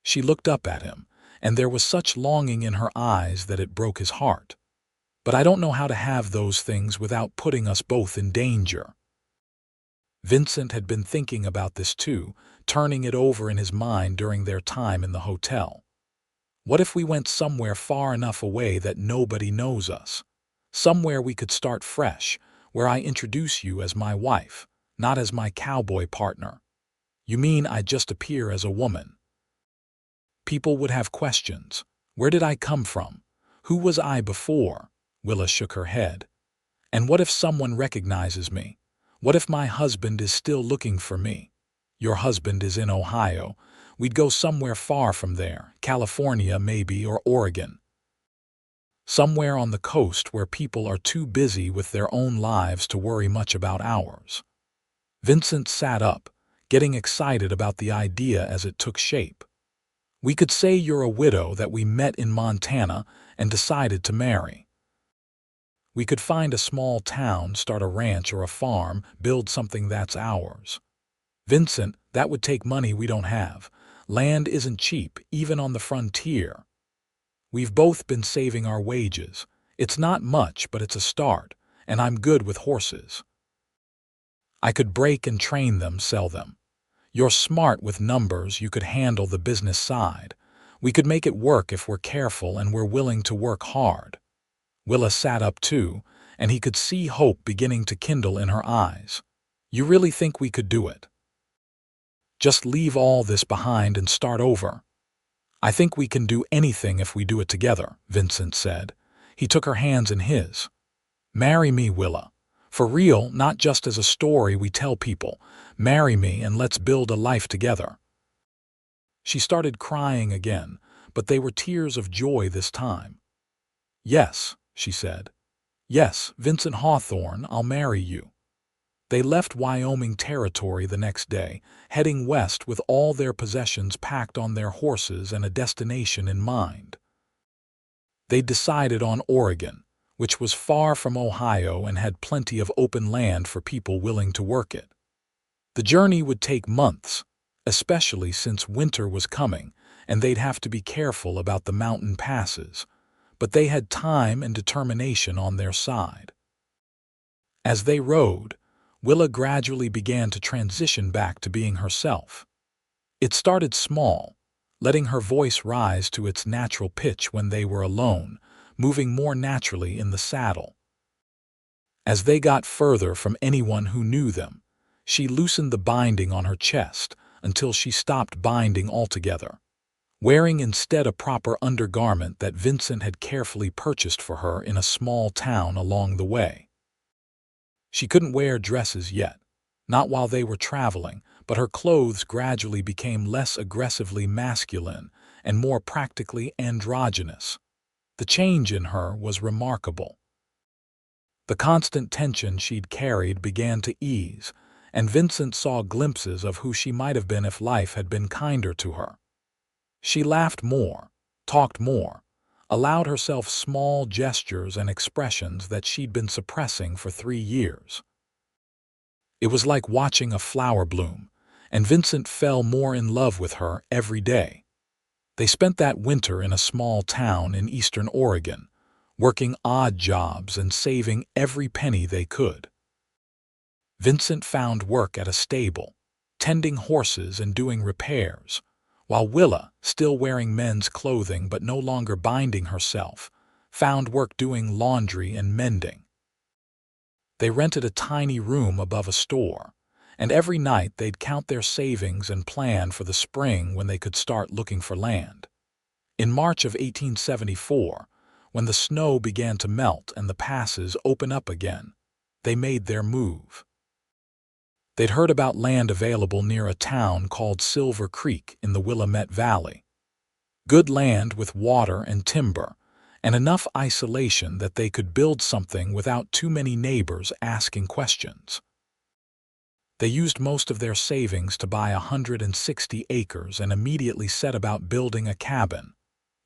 She looked up at him, and there was such longing in her eyes that it broke his heart. "But I don't know how to have those things without putting us both in danger." Vincent had been thinking about this too, turning it over in his mind during their time in the hotel. What if we went somewhere far enough away that nobody knows us? Somewhere we could start fresh, where I introduce you as my wife, not as my cowboy partner. "You mean I'd just appear as a woman?" "People would have questions. Where did I come from? Who was I before?" Willa shook her head. "And what if someone recognizes me? What if my husband is still looking for me?" "Your husband is in Ohio. We'd go somewhere far from there, California maybe, or Oregon. Somewhere on the coast where people are too busy with their own lives to worry much about ours." Vincent sat up, getting excited about the idea as it took shape. "We could say you're a widow that we met in Montana and decided to marry. We could find a small town, start a ranch or a farm, build something that's ours. Vincent, that would take money we don't have. Land isn't cheap, even on the frontier. We've both been saving our wages. It's not much, but it's a start, and I'm good with horses. I could break and train them, sell them. You're smart with numbers, you could handle the business side. We could make it work if we're careful and we're willing to work hard." Willa sat up too, and he could see hope beginning to kindle in her eyes. "You really think we could do it? Just leave all this behind and start over?" "I think we can do anything if we do it together," Vincent said. He took her hands in his. "Marry me, Willa. For real, not just as a story we tell people. Marry me and let's build a life together." She started crying again, but they were tears of joy this time. "Yes," she said. "Yes, Vincent Hawthorne, I'll marry you." They left Wyoming territory the next day, heading west with all their possessions packed on their horses and a destination in mind. They decided on Oregon, which was far from Ohio and had plenty of open land for people willing to work it. The journey would take months, especially since winter was coming, and they'd have to be careful about the mountain passes, but they had time and determination on their side. As they rode, Willa gradually began to transition back to being herself. It started small, letting her voice rise to its natural pitch when they were alone, moving more naturally in the saddle. As they got further from anyone who knew them, she loosened the binding on her chest until she stopped binding altogether. wearing instead a proper undergarment that Vincent had carefully purchased for her in a small town along the way. She couldn't wear dresses yet, not while they were traveling, but her clothes gradually became less aggressively masculine and more practically androgynous. The change in her was remarkable. The constant tension she'd carried began to ease, and Vincent saw glimpses of who she might have been if life had been kinder to her. She laughed more, talked more, allowed herself small gestures and expressions that she'd been suppressing for 3 years. It was like watching a flower bloom, and Vincent fell more in love with her every day. They spent that winter in a small town in eastern Oregon, working odd jobs and saving every penny they could. Vincent found work at a stable, tending horses and doing repairs, while Willa, still wearing men's clothing but no longer binding herself, found work doing laundry and mending. They rented a tiny room above a store, and every night they'd count their savings and plan for the spring when they could start looking for land. In March of 1874, when the snow began to melt and the passes open up again, they made their move. They'd heard about land available near a town called Silver Creek in the Willamette Valley. Good land with water and timber, and enough isolation that they could build something without too many neighbors asking questions. They used most of their savings to buy 160 acres and immediately set about building a cabin.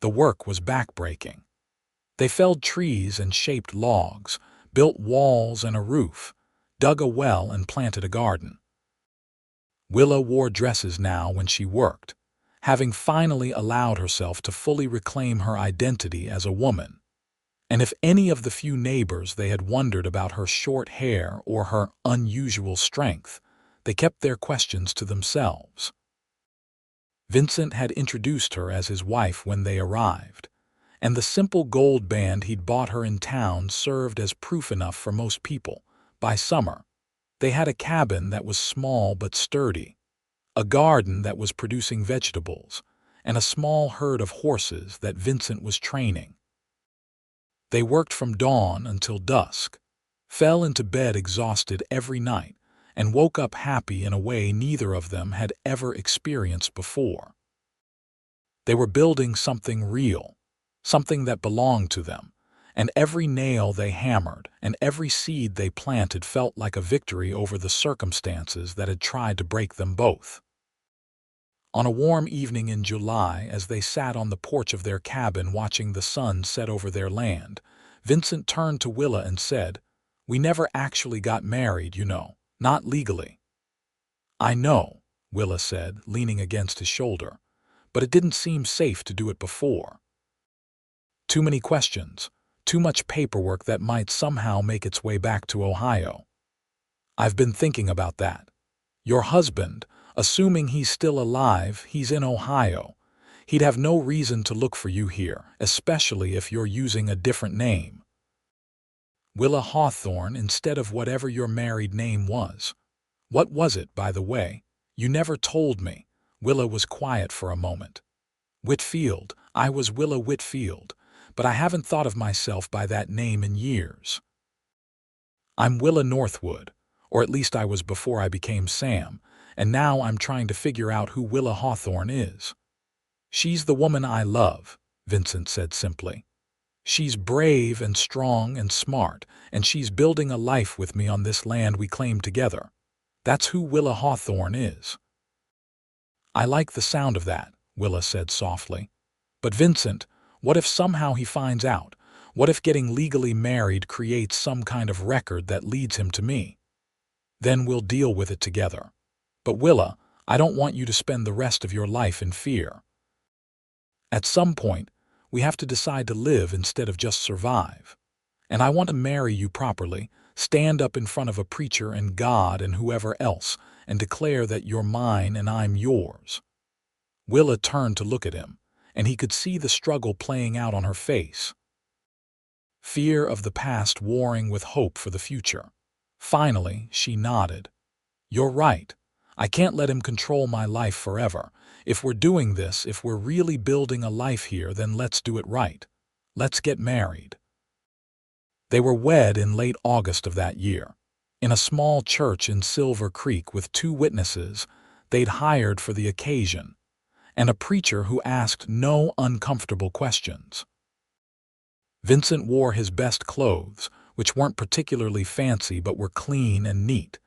The work was backbreaking. They felled trees and shaped logs, built walls and a roof, dug a well and planted a garden. Willa wore dresses now when she worked, having finally allowed herself to fully reclaim her identity as a woman. And if any of the few neighbors they had wondered about her short hair or her unusual strength, they kept their questions to themselves. Vincent had introduced her as his wife when they arrived, and the simple gold band he'd bought her in town served as proof enough for most people. By summer, they had a cabin that was small but sturdy, a garden that was producing vegetables, and a small herd of horses that Vincent was training. They worked from dawn until dusk, fell into bed exhausted every night, and woke up happy in a way neither of them had ever experienced before. They were building something real, something that belonged to them, and every nail they hammered and every seed they planted felt like a victory over the circumstances that had tried to break them both. On a warm evening in July, as they sat on the porch of their cabin watching the sun set over their land, Vincent turned to Willa and said, "We never actually got married, you know, not legally." "I know," Willa said, leaning against his shoulder, "but it didn't seem safe to do it before. Too many questions, too much paperwork that might somehow make its way back to Ohio. I've been thinking about that. Your husband, assuming he's still alive, he's in Ohio. He'd have no reason to look for you here, especially if you're using a different name. Willa Hawthorne instead of whatever your married name was. What was it, by the way? You never told me." Willa was quiet for a moment. "Whitfield. I was Willa Whitfield, but I haven't thought of myself by that name in years. I'm Willa Northwood, or at least I was before I became Sam, and now I'm trying to figure out who Willa Hawthorne is." "She's the woman I love," Vincent said simply. "She's brave and strong and smart, and she's building a life with me on this land we claim together. That's who Willa Hawthorne is." "I like the sound of that," Willa said softly. "But Vincent, what if somehow he finds out? What if getting legally married creates some kind of record that leads him to me? Then we'll deal with it together. But Willa, I don't want you to spend the rest of your life in fear. At some point, we have to decide to live instead of just survive. And I want to marry you properly, stand up in front of a preacher and God and whoever else, and declare that you're mine and I'm yours." Willa turned to look at him, and he could see the struggle playing out on her face. Fear of the past warring with hope for the future. Finally, she nodded. "You're right. I can't let him control my life forever. If we're doing this, if we're really building a life here, then let's do it right. Let's get married." They were wed in late August of that year, in a small church in Silver Creek with 2 witnesses they'd hired for the occasion, and a preacher who asked no uncomfortable questions. Vincent wore his best clothes, which weren't particularly fancy but were clean and neat,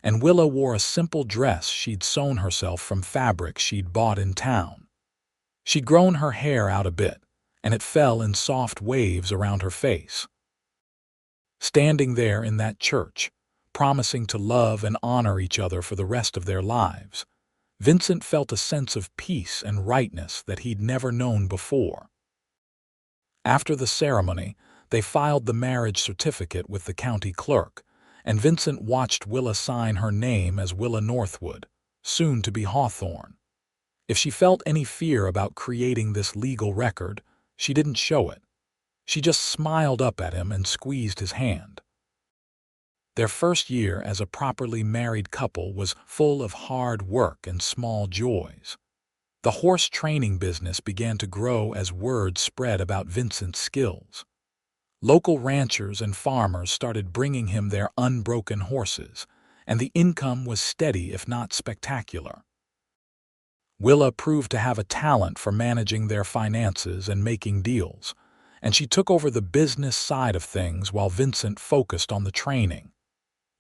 and Willa wore a simple dress she'd sewn herself from fabric she'd bought in town. She'd grown her hair out a bit, and it fell in soft waves around her face. Standing there in that church, promising to love and honor each other for the rest of their lives, Vincent felt a sense of peace and rightness that he'd never known before. After the ceremony, they filed the marriage certificate with the county clerk, and Vincent watched Willa sign her name as Willa Northwood, soon to be Hawthorne. If she felt any fear about creating this legal record, she didn't show it. She just smiled up at him and squeezed his hand. Their first year as a properly married couple was full of hard work and small joys. The horse training business began to grow as word spread about Vincent's skills. Local ranchers and farmers started bringing him their unbroken horses, and the income was steady if not spectacular. Willa proved to have a talent for managing their finances and making deals, and she took over the business side of things while Vincent focused on the training.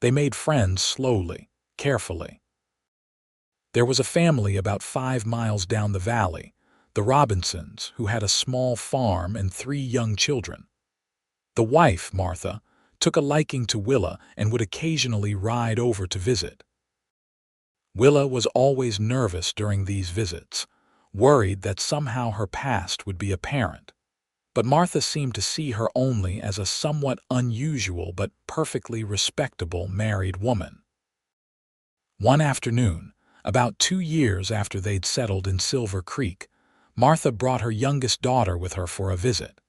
They made friends slowly, carefully. There was a family about 5 miles down the valley, the Robinsons, who had a small farm and 3 young children. The wife, Martha, took a liking to Willa and would occasionally ride over to visit. Willa was always nervous during these visits, worried that somehow her past would be apparent. But Martha seemed to see her only as a somewhat unusual but perfectly respectable married woman. One afternoon, about 2 years after they'd settled in Silver Creek, Martha brought her youngest daughter with her for a visit.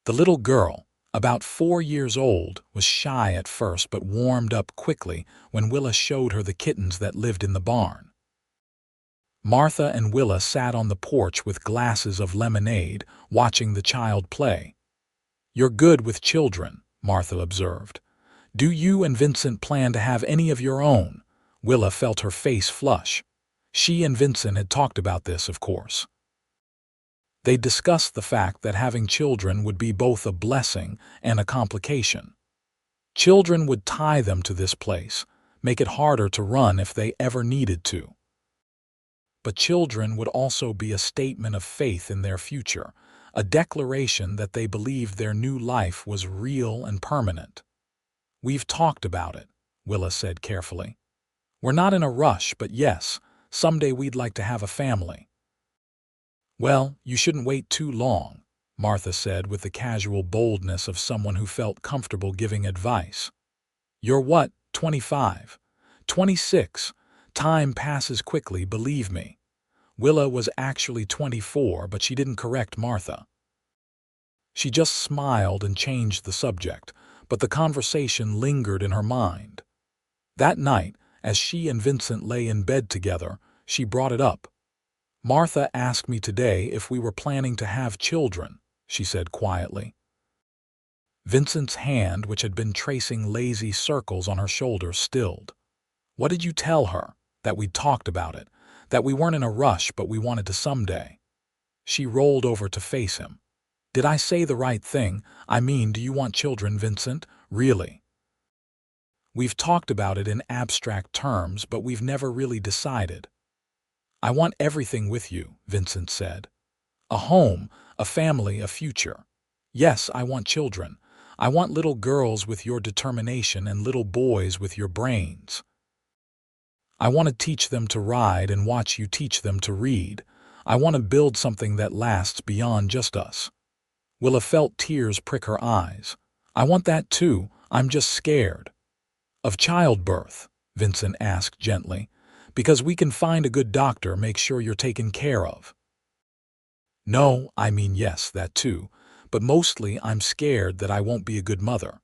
The little girl, about 4 years old, was shy at first but warmed up quickly when Willa showed her the kittens that lived in the barn. Martha and Willa sat on the porch with glasses of lemonade, watching the child play. "You're good with children," Martha observed. "Do you and Vincent plan to have any of your own?" Willa felt her face flush. She and Vincent had talked about this, of course. They discussed the fact that having children would be both a blessing and a complication. Children would tie them to this place, make it harder to run if they ever needed to. But children would also be a statement of faith in their future, a declaration that they believed their new life was real and permanent. "We've talked about it," Willa said carefully. "We're not in a rush, but yes, someday we'd like to have a family." "Well, you shouldn't wait too long," Martha said with the casual boldness of someone who felt comfortable giving advice. "You're what, 25? 26? Time passes quickly, believe me." Willa was actually 24, but she didn't correct Martha. She just smiled and changed the subject, but the conversation lingered in her mind. That night, as she and Vincent lay in bed together, she brought it up. "Martha asked me today if we were planning to have children," she said quietly. Vincent's hand, which had been tracing lazy circles on her shoulder, stilled. "What did you tell her?" "That we'd talked about it, that we weren't in a rush but we wanted to someday." She rolled over to face him. "Did I say the right thing? I mean, do you want children, Vincent? Really?" "We've talked about it in abstract terms, but we've never really decided." "I want everything with you," Vincent said. "A home, a family, a future. Yes, I want children. I want little girls with your determination and little boys with your brains. I want to teach them to ride and watch you teach them to read. I want to build something that lasts beyond just us." Willa felt tears prick her eyes. "I want that too. I'm just scared." "Of childbirth?" Vincent asked gently. "Because we can find a good doctor, make sure you're taken care of." "No, I mean yes, that too. But mostly I'm scared that I won't be a good mother.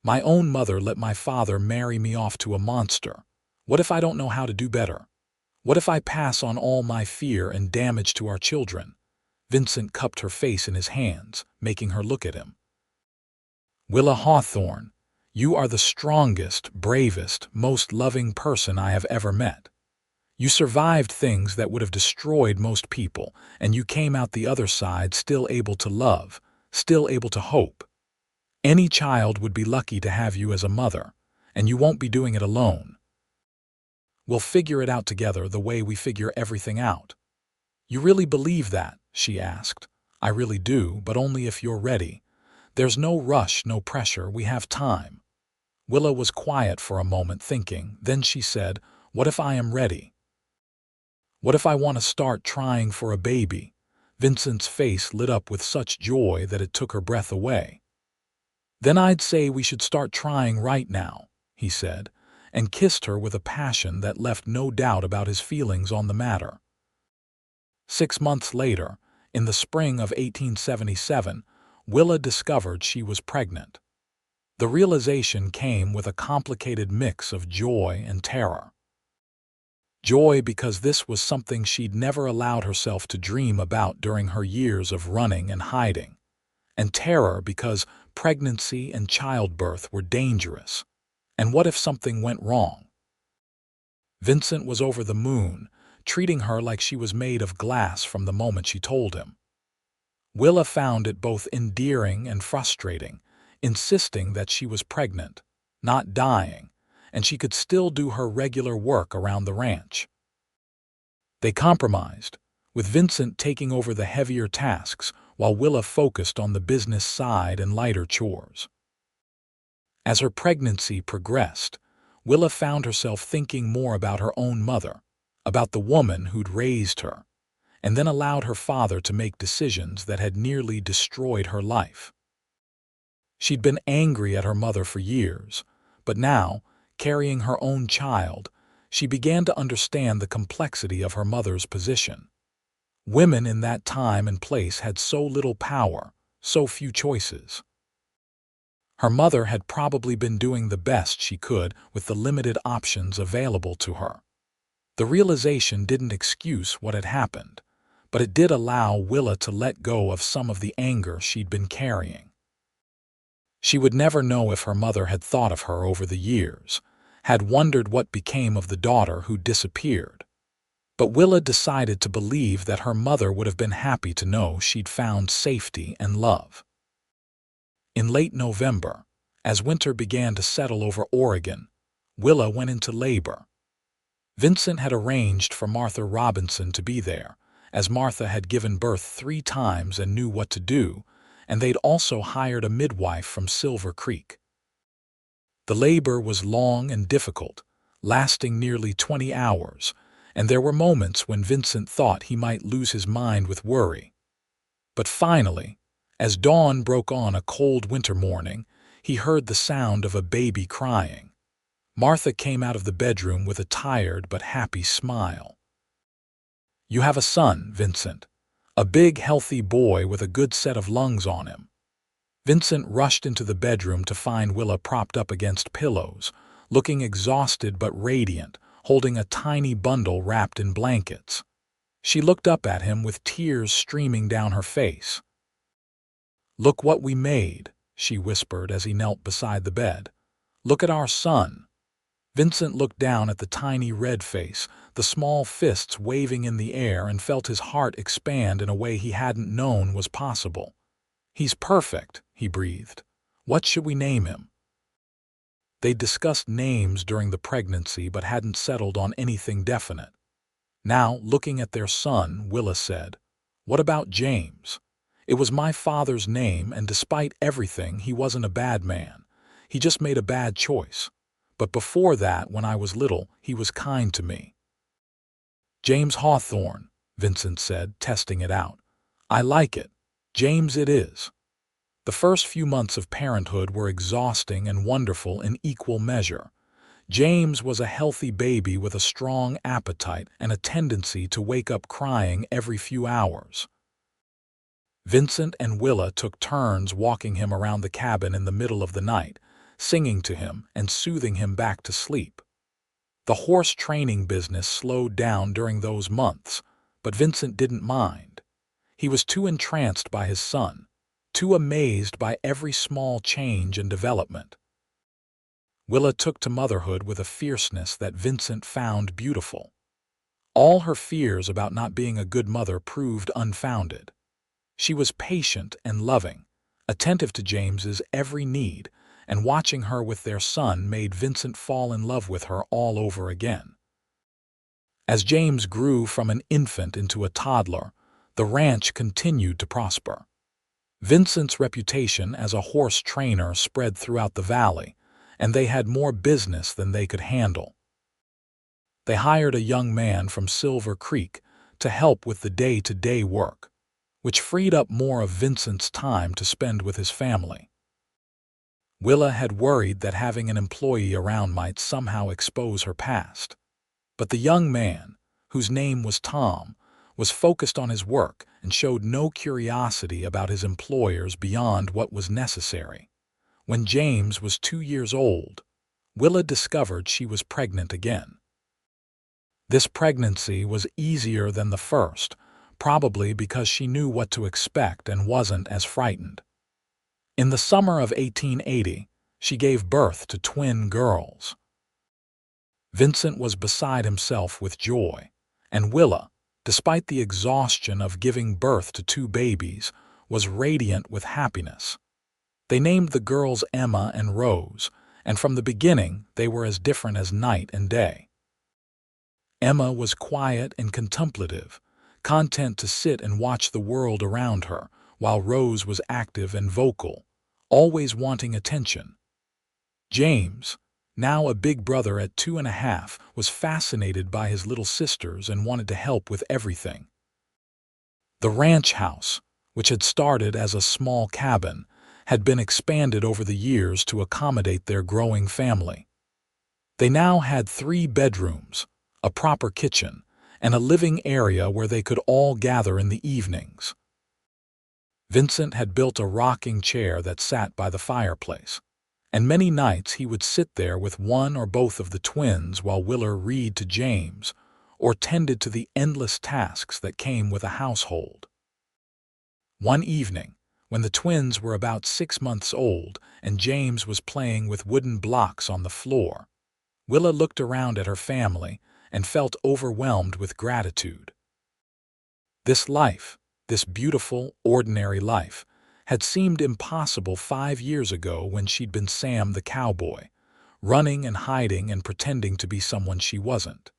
My own mother let my father marry me off to a monster." What if I don't know how to do better? What if I pass on all my fear and damage to our children? Vincent cupped her face in his hands, making her look at him. Willa Hawthorne, you are the strongest, bravest, most loving person I have ever met. You survived things that would have destroyed most people, and you came out the other side still able to love, still able to hope. Any child would be lucky to have you as a mother, and you won't be doing it alone. We'll figure it out together the way we figure everything out. You really believe that? She asked. I really do, but only if you're ready. There's no rush, no pressure, we have time. Willa was quiet for a moment thinking, then she said, what if I am ready? What if I want to start trying for a baby? Vincent's face lit up with such joy that it took her breath away. Then I'd say we should start trying right now, he said, and kissed her with a passion that left no doubt about his feelings on the matter. 6 months later, in the spring of 1877, Willa discovered she was pregnant. The realization came with a complicated mix of joy and terror. Joy because this was something she'd never allowed herself to dream about during her years of running and hiding, and terror because pregnancy and childbirth were dangerous. And what if something went wrong? Vincent was over the moon, treating her like she was made of glass from the moment she told him. Willa found it both endearing and frustrating, insisting that she was pregnant, not dying, and she could still do her regular work around the ranch. They compromised, with Vincent taking over the heavier tasks while Willa focused on the business side and lighter chores. As her pregnancy progressed, Willa found herself thinking more about her own mother, about the woman who'd raised her, and then allowed her father to make decisions that had nearly destroyed her life. She'd been angry at her mother for years, but now, carrying her own child, she began to understand the complexity of her mother's position. Women in that time and place had so little power, so few choices. Her mother had probably been doing the best she could with the limited options available to her. The realization didn't excuse what had happened, but it did allow Willa to let go of some of the anger she'd been carrying. She would never know if her mother had thought of her over the years, had wondered what became of the daughter who disappeared. But Willa decided to believe that her mother would have been happy to know she'd found safety and love. In late November, as winter began to settle over Oregon, Willa went into labor. Vincent had arranged for Martha Robinson to be there, as Martha had given birth 3 times and knew what to do, and they'd also hired a midwife from Silver Creek. The labor was long and difficult, lasting nearly 20 hours, and there were moments when Vincent thought he might lose his mind with worry. But finally, as dawn broke on a cold winter morning, he heard the sound of a baby crying. Martha came out of the bedroom with a tired but happy smile. "You have a son, Vincent. A big, healthy boy with a good set of lungs on him." Vincent rushed into the bedroom to find Willa propped up against pillows, looking exhausted but radiant, holding a tiny bundle wrapped in blankets. She looked up at him with tears streaming down her face. "Look what we made," she whispered as he knelt beside the bed. "Look at our son." Vincent looked down at the tiny red face, the small fists waving in the air, and felt his heart expand in a way he hadn't known was possible. "He's perfect," he breathed. "What should we name him?" They discussed names during the pregnancy but hadn't settled on anything definite. Now, looking at their son, Willa said, "What about James? It was my father's name, and despite everything, he wasn't a bad man. He just made a bad choice. But before that, when I was little, he was kind to me." "James Hawthorne," Vincent said, testing it out. "I like it. James it is." The first few months of parenthood were exhausting and wonderful in equal measure. James was a healthy baby with a strong appetite and a tendency to wake up crying every few hours. Vincent and Willa took turns walking him around the cabin in the middle of the night, singing to him and soothing him back to sleep. The horse training business slowed down during those months, but Vincent didn't mind. He was too entranced by his son, too amazed by every small change and development. Willa took to motherhood with a fierceness that Vincent found beautiful. All her fears about not being a good mother proved unfounded. She was patient and loving, attentive to James's every need, and watching her with their son made Vincent fall in love with her all over again. As James grew from an infant into a toddler, the ranch continued to prosper. Vincent's reputation as a horse trainer spread throughout the valley, and they had more business than they could handle. They hired a young man from Silver Creek to help with the day-to-day work, which freed up more of Vincent's time to spend with his family. Willa had worried that having an employee around might somehow expose her past. But the young man, whose name was Tom, was focused on his work and showed no curiosity about his employers beyond what was necessary. When James was 2 years old, Willa discovered she was pregnant again. This pregnancy was easier than the first, probably because she knew what to expect and wasn't as frightened. In the summer of 1880, she gave birth to twin girls. Vincent was beside himself with joy, and Willa, despite the exhaustion of giving birth to 2 babies, was radiant with happiness. They named the girls Emma and Rose, and from the beginning they were as different as night and day. Emma was quiet and contemplative, content to sit and watch the world around her, while Rose was active and vocal, always wanting attention. James, now a big brother at 2.5, was fascinated by his little sisters and wanted to help with everything. The ranch house, which had started as a small cabin, had been expanded over the years to accommodate their growing family. They now had 3 bedrooms, a proper kitchen, and a living area where they could all gather in the evenings. Vincent had built a rocking chair that sat by the fireplace, and many nights he would sit there with one or both of the twins while Willa read to James or tended to the endless tasks that came with a household. One evening, when the twins were about 6 months old and James was playing with wooden blocks on the floor, Willa looked around at her family and felt overwhelmed with gratitude. This life, this beautiful, ordinary life, had seemed impossible 5 years ago when she'd been Sam the cowboy, running and hiding and pretending to be someone she wasn't.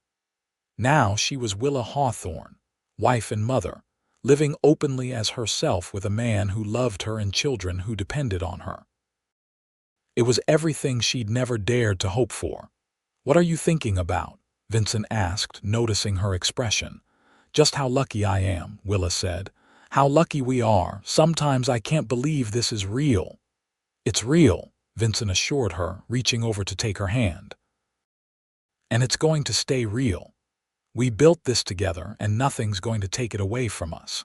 Now she was Willa Hawthorne, wife and mother, living openly as herself with a man who loved her and children who depended on her. It was everything she'd never dared to hope for. "What are you thinking about?" Vincent asked, noticing her expression. "Just how lucky I am," Willa said. "How lucky we are. Sometimes I can't believe this is real." "It's real," Vincent assured her, reaching over to take her hand. "And it's going to stay real. We built this together, and nothing's going to take it away from us."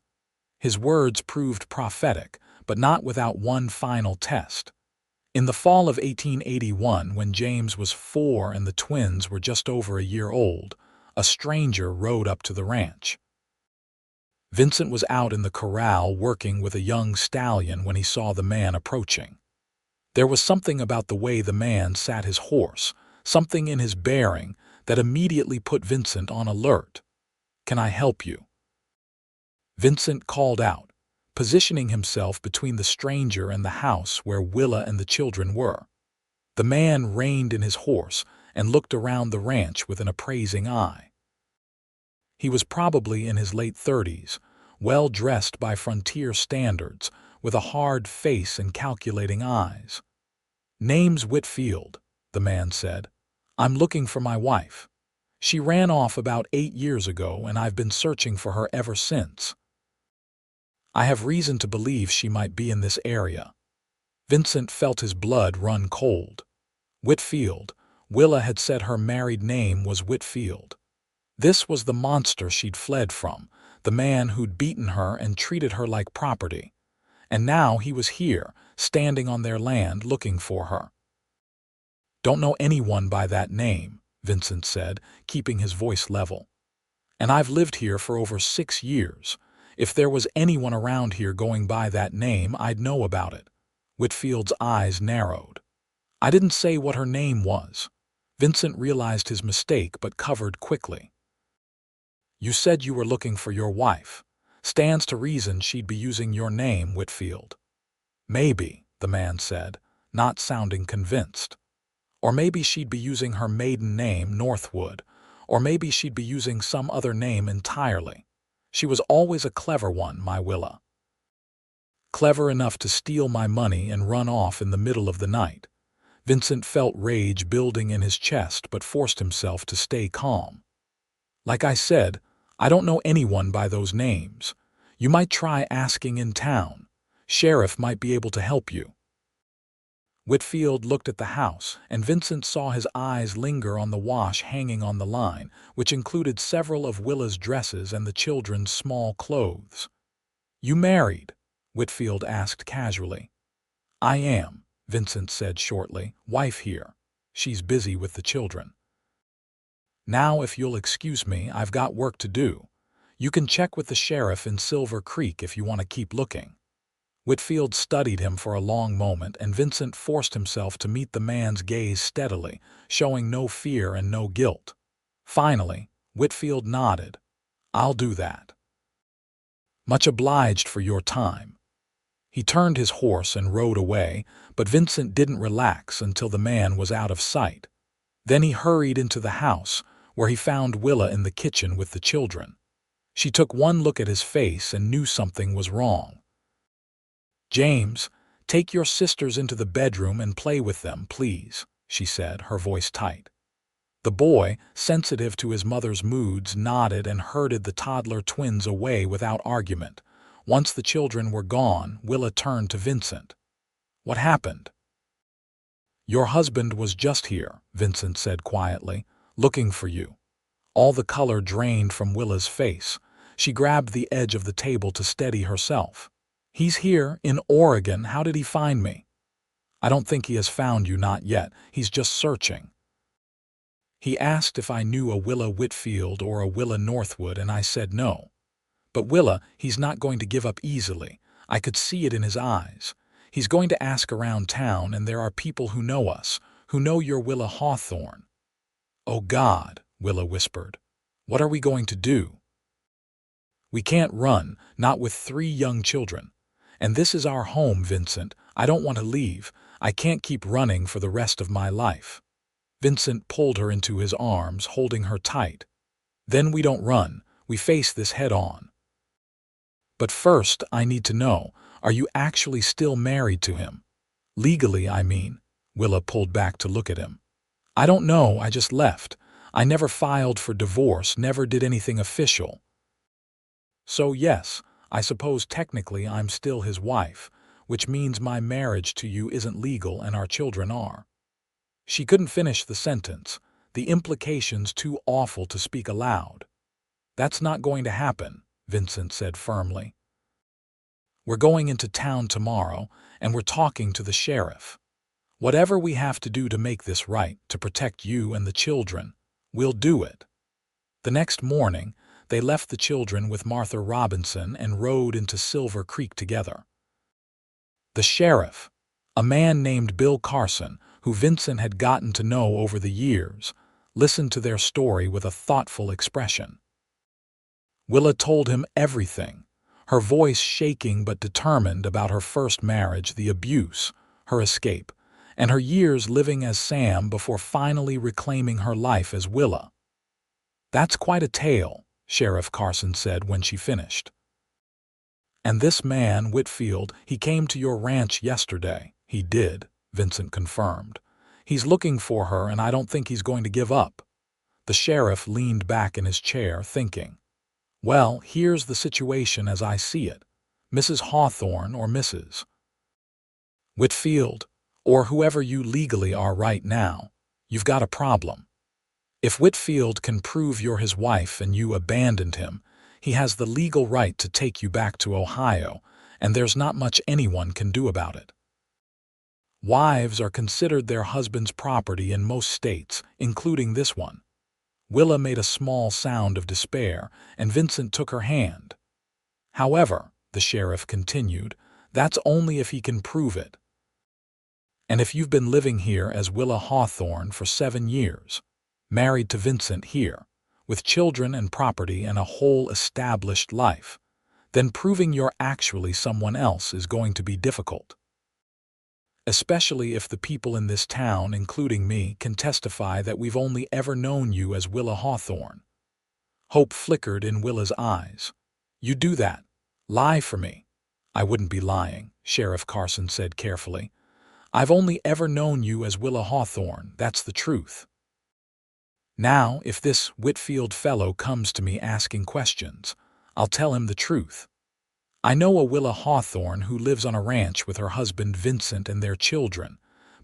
His words proved prophetic, but not without one final test. In the fall of 1881, when James was 4 and the twins were just over a year old, a stranger rode up to the ranch. Vincent was out in the corral working with a young stallion when he saw the man approaching. There was something about the way the man sat his horse, something in his bearing, that immediately put Vincent on alert. "Can I help you?" Vincent called out, positioning himself between the stranger and the house where Willa and the children were. The man reined in his horse and looked around the ranch with an appraising eye. He was probably in his late 30s, well dressed by frontier standards, with a hard face and calculating eyes. "Name's Whitfield," the man said. "I'm looking for my wife. She ran off about 8 years ago, and I've been searching for her ever since. I have reason to believe she might be in this area." Vincent felt his blood run cold. Whitfield. Willa had said her married name was Whitfield. This was the monster she'd fled from, the man who'd beaten her and treated her like property. And now he was here, standing on their land looking for her. "Don't know anyone by that name," Vincent said, keeping his voice level. "And I've lived here for over 6 years. If there was anyone around here going by that name, I'd know about it." Whitfield's eyes narrowed. "I didn't say what her name was." Vincent realized his mistake but covered quickly. "You said you were looking for your wife. Stands to reason she'd be using your name, Whitfield." "Maybe," the man said, not sounding convinced. "Or maybe she'd be using her maiden name, Northwood. Or maybe she'd be using some other name entirely. She was always a clever one, my Willa. Clever enough to steal my money and run off in the middle of the night." Vincent felt rage building in his chest but forced himself to stay calm. "Like I said, I don't know anyone by those names. You might try asking in town. Sheriff might be able to help you." Whitfield looked at the house, and Vincent saw his eyes linger on the wash hanging on the line, which included several of Willa's dresses and the children's small clothes. "You married?" Whitfield asked casually. "I am," Vincent said shortly. "Wife here. She's busy with the children. Now, if you'll excuse me, I've got work to do. You can check with the sheriff in Silver Creek if you want to keep looking." Whitfield studied him for a long moment, and Vincent forced himself to meet the man's gaze steadily, showing no fear and no guilt. Finally, Whitfield nodded. "I'll do that. Much obliged for your time." He turned his horse and rode away, but Vincent didn't relax until the man was out of sight. Then he hurried into the house, where he found Willa in the kitchen with the children. She took one look at his face and knew something was wrong. "James, take your sisters into the bedroom and play with them, please," she said, her voice tight. The boy, sensitive to his mother's moods, nodded and herded the toddler twins away without argument. Once the children were gone, Willa turned to Vincent. "What happened?" "Your husband was just here," Vincent said quietly, "looking for you." All the color drained from Willa's face. She grabbed the edge of the table to steady herself. "He's here, in Oregon. How did he find me?" "I don't think he has found you, not yet. He's just searching. He asked if I knew a Willa Whitfield or a Willa Northwood, and I said no. But Willa, he's not going to give up easily. I could see it in his eyes. He's going to ask around town, and there are people who know us, who know you're Willa Hawthorne." "Oh God," Willa whispered. "What are we going to do?" "We can't run, not with 3 young children. And this is our home, Vincent. I don't want to leave. I can't keep running for the rest of my life." Vincent pulled her into his arms, holding her tight. "Then we don't run. We face this head on. But first, I need to know, are you actually still married to him? Legally, I mean." Willa pulled back to look at him. "I don't know. I just left. I never filed for divorce, never did anything official. So yes, I suppose technically I'm still his wife, which means my marriage to you isn't legal and our children are." She couldn't finish the sentence, the implications too awful to speak aloud. "That's not going to happen," Vincent said firmly. "We're going into town tomorrow, and we're talking to the sheriff. Whatever we have to do to make this right, to protect you and the children, we'll do it." The next morning, they left the children with Martha Robinson and rode into Silver Creek together. The sheriff, a man named Bill Carson, who Vincent had gotten to know over the years, listened to their story with a thoughtful expression. Willa told him everything, her voice shaking but determined, about her first marriage, the abuse, her escape, and her years living as Sam before finally reclaiming her life as Willa. "That's quite a tale," Sheriff Carson said when she finished. "And this man, Whitfield, he came to your ranch yesterday." "He did," Vincent confirmed. "He's looking for her, and I don't think he's going to give up." The sheriff leaned back in his chair, thinking. "Well, here's the situation as I see it. Mrs. Hawthorne or Mrs. Whitfield, or whoever you legally are right now, you've got a problem. If Whitfield can prove you're his wife and you abandoned him, he has the legal right to take you back to Ohio, and there's not much anyone can do about it." Wives are considered their husband's property in most states, including this one. Willa made a small sound of despair, and Vincent took her hand. However, the sheriff continued, that's only if he can prove it. And if you've been living here as Willa Hawthorne for 7 years, married to Vincent here, with children and property and a whole established life, then proving you're actually someone else is going to be difficult. Especially if the people in this town, including me, can testify that we've only ever known you as Willa Hawthorne. Hope flickered in Willa's eyes. You do that. Lie for me. I wouldn't be lying, Sheriff Carson said carefully. I've only ever known you as Willa Hawthorne, that's the truth. Now, if this Whitfield fellow comes to me asking questions, I'll tell him the truth. I know a Willa Hawthorne who lives on a ranch with her husband Vincent and their children,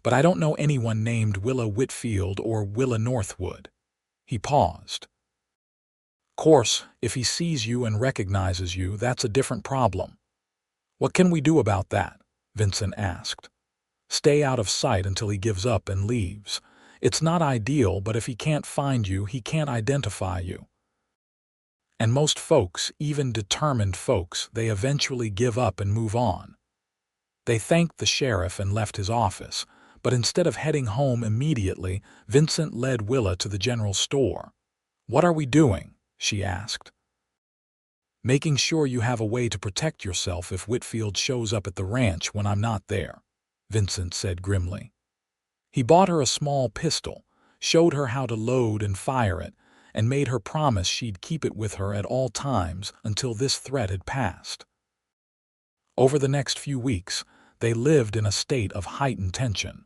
but I don't know anyone named Willa Whitfield or Willa Northwood. He paused. Course, if he sees you and recognizes you, that's a different problem. What can we do about that? Vincent asked. Stay out of sight until he gives up and leaves. It's not ideal, but if he can't find you, he can't identify you. And most folks, even determined folks, they eventually give up and move on. They thanked the sheriff and left his office, but instead of heading home immediately, Vincent led Willa to the general store. What are we doing? She asked. Making sure you have a way to protect yourself if Whitfield shows up at the ranch when I'm not there, Vincent said grimly. He bought her a small pistol, showed her how to load and fire it, and made her promise she'd keep it with her at all times until this threat had passed. Over the next few weeks, they lived in a state of heightened tension.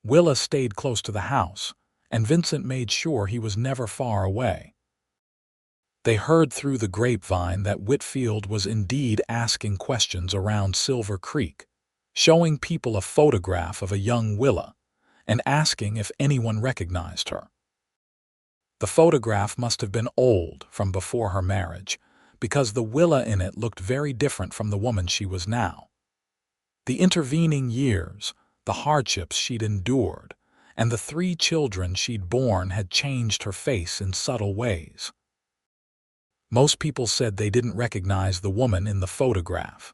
Willa stayed close to the house, and Vincent made sure he was never far away. They heard through the grapevine that Whitfield was indeed asking questions around Silver Creek, showing people a photograph of a young Willa, and asking if anyone recognized her. The photograph must have been old, from before her marriage, because the Willa in it looked very different from the woman she was now. The intervening years, the hardships she'd endured, and the 3 children she'd borne had changed her face in subtle ways. Most people said they didn't recognize the woman in the photograph.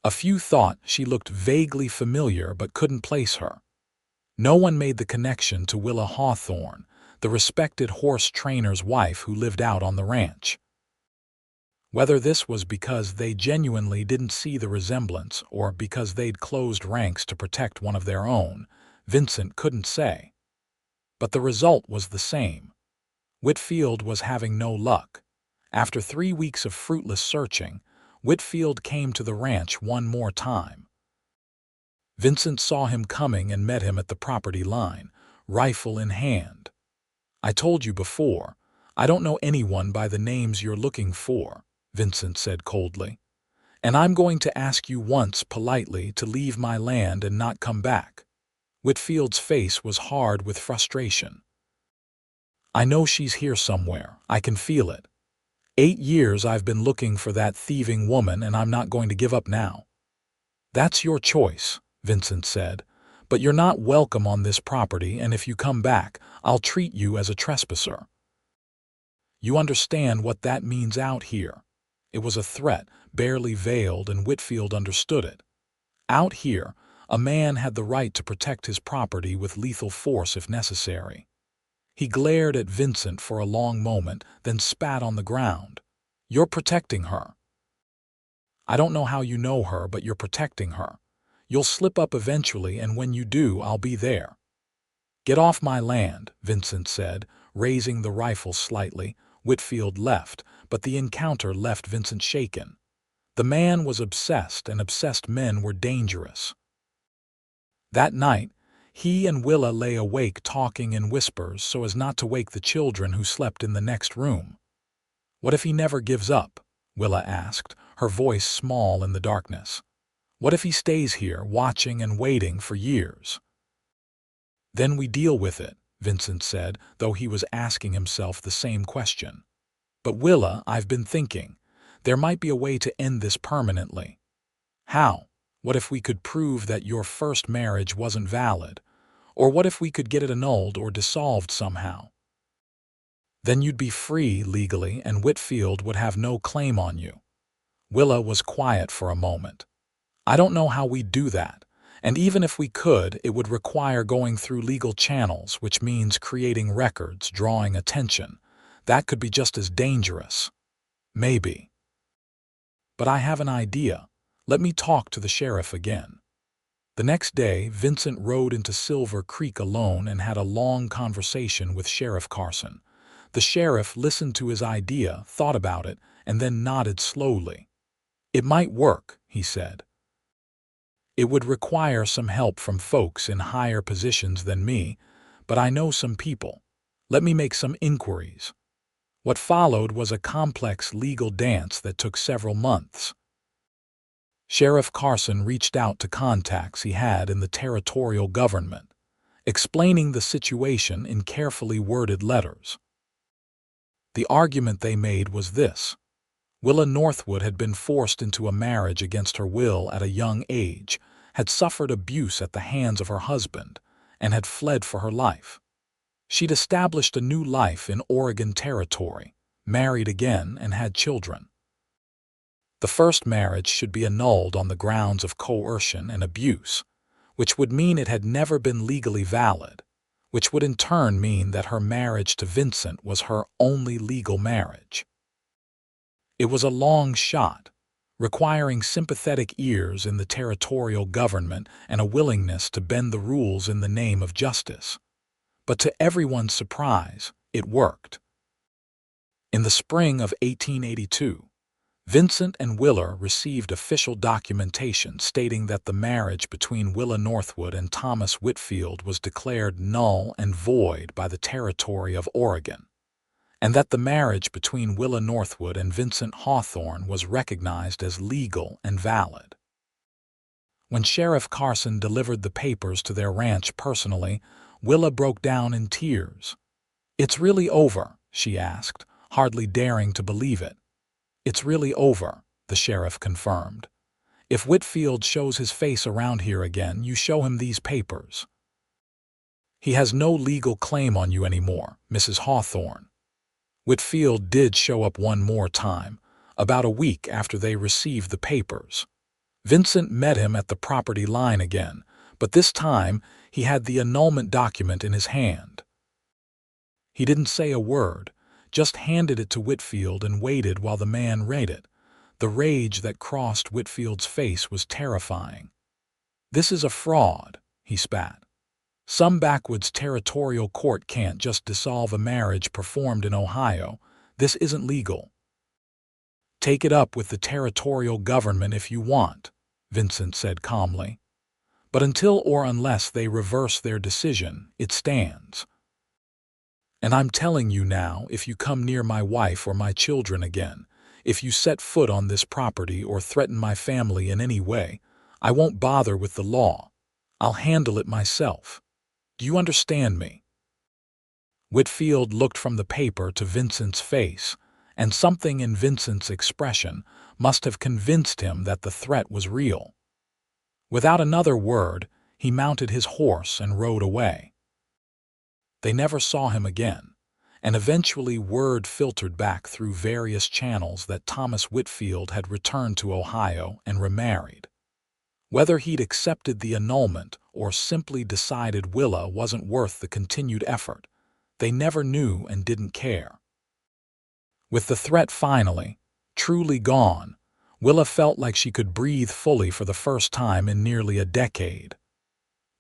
A few thought she looked vaguely familiar but couldn't place her. No one made the connection to Willa Hawthorne, the respected horse trainer's wife who lived out on the ranch. Whether this was because they genuinely didn't see the resemblance or because they'd closed ranks to protect one of their own, Vincent couldn't say. But the result was the same. Whitfield was having no luck. After 3 weeks of fruitless searching, Whitfield came to the ranch one more time. Vincent saw him coming and met him at the property line, rifle in hand. I told you before, I don't know anyone by the names you're looking for, Vincent said coldly. And I'm going to ask you once politely to leave my land and not come back. Whitfield's face was hard with frustration. I know she's here somewhere. I can feel it. 8 years I've been looking for that thieving woman, and I'm not going to give up now. That's your choice, Vincent said, but you're not welcome on this property, and if you come back, I'll treat you as a trespasser. You understand what that means out here. It was a threat, barely veiled, and Whitfield understood it. Out here, a man had the right to protect his property with lethal force if necessary. He glared at Vincent for a long moment, then spat on the ground. You're protecting her. I don't know how you know her, but you're protecting her. You'll slip up eventually, and when you do, I'll be there. Get off my land, Vincent said, raising the rifle slightly. Whitfield left, but the encounter left Vincent shaken. The man was obsessed, and obsessed men were dangerous. That night, he and Willa lay awake talking in whispers so as not to wake the children who slept in the next room. What if he never gives up? Willa asked, her voice small in the darkness. What if he stays here, watching and waiting for years? Then we deal with it, Vincent said, though he was asking himself the same question. But Willa, I've been thinking, there might be a way to end this permanently. How? What if we could prove that your first marriage wasn't valid? Or what if we could get it annulled or dissolved somehow? Then you'd be free legally and Whitfield would have no claim on you. Willa was quiet for a moment. I don't know how we'd do that. And even if we could, it would require going through legal channels, which means creating records, drawing attention. That could be just as dangerous. Maybe. But I have an idea. Let me talk to the sheriff again. The next day, Vincent rode into Silver Creek alone and had a long conversation with Sheriff Carson. The sheriff listened to his idea, thought about it, and then nodded slowly. "It might work," he said. "It would require some help from folks in higher positions than me, but I know some people. Let me make some inquiries." What followed was a complex legal dance that took several months. Sheriff Carson reached out to contacts he had in the territorial government, explaining the situation in carefully worded letters. The argument they made was this: Willa Northwood had been forced into a marriage against her will at a young age, had suffered abuse at the hands of her husband, and had fled for her life. She'd established a new life in Oregon Territory, married again, and had children. The first marriage should be annulled on the grounds of coercion and abuse, which would mean it had never been legally valid, which would in turn mean that her marriage to Vincent was her only legal marriage. It was a long shot, requiring sympathetic ears in the territorial government and a willingness to bend the rules in the name of justice. But to everyone's surprise, it worked. In the spring of 1882, Vincent and Willa received official documentation stating that the marriage between Willa Northwood and Thomas Whitfield was declared null and void by the Territory of Oregon, and that the marriage between Willa Northwood and Vincent Hawthorne was recognized as legal and valid. When Sheriff Carson delivered the papers to their ranch personally, Willa broke down in tears. "It's really over?" she asked, hardly daring to believe it. "It's really over," the sheriff confirmed. "If Whitfield shows his face around here again, you show him these papers. He has no legal claim on you anymore, Mrs. Hawthorne." Whitfield did show up one more time, about a week after they received the papers. Vincent met him at the property line again, but this time he had the annulment document in his hand. He didn't say a word, just handed it to Whitfield and waited while the man read it. The rage that crossed Whitfield's face was terrifying. "This is a fraud," he spat. "Some backwoods territorial court can't just dissolve a marriage performed in Ohio. This isn't legal." "Take it up with the territorial government if you want," Vincent said calmly. "But until or unless they reverse their decision, it stands. And I'm telling you now, if you come near my wife or my children again, if you set foot on this property or threaten my family in any way, I won't bother with the law. I'll handle it myself. Do you understand me?" Whitfield looked from the paper to Vincent's face, and something in Vincent's expression must have convinced him that the threat was real. Without another word, he mounted his horse and rode away. They never saw him again, and eventually word filtered back through various channels that Thomas Whitfield had returned to Ohio and remarried. Whether he'd accepted the annulment or simply decided Willa wasn't worth the continued effort, they never knew and didn't care. With the threat finally, truly gone, Willa felt like she could breathe fully for the first time in nearly a decade.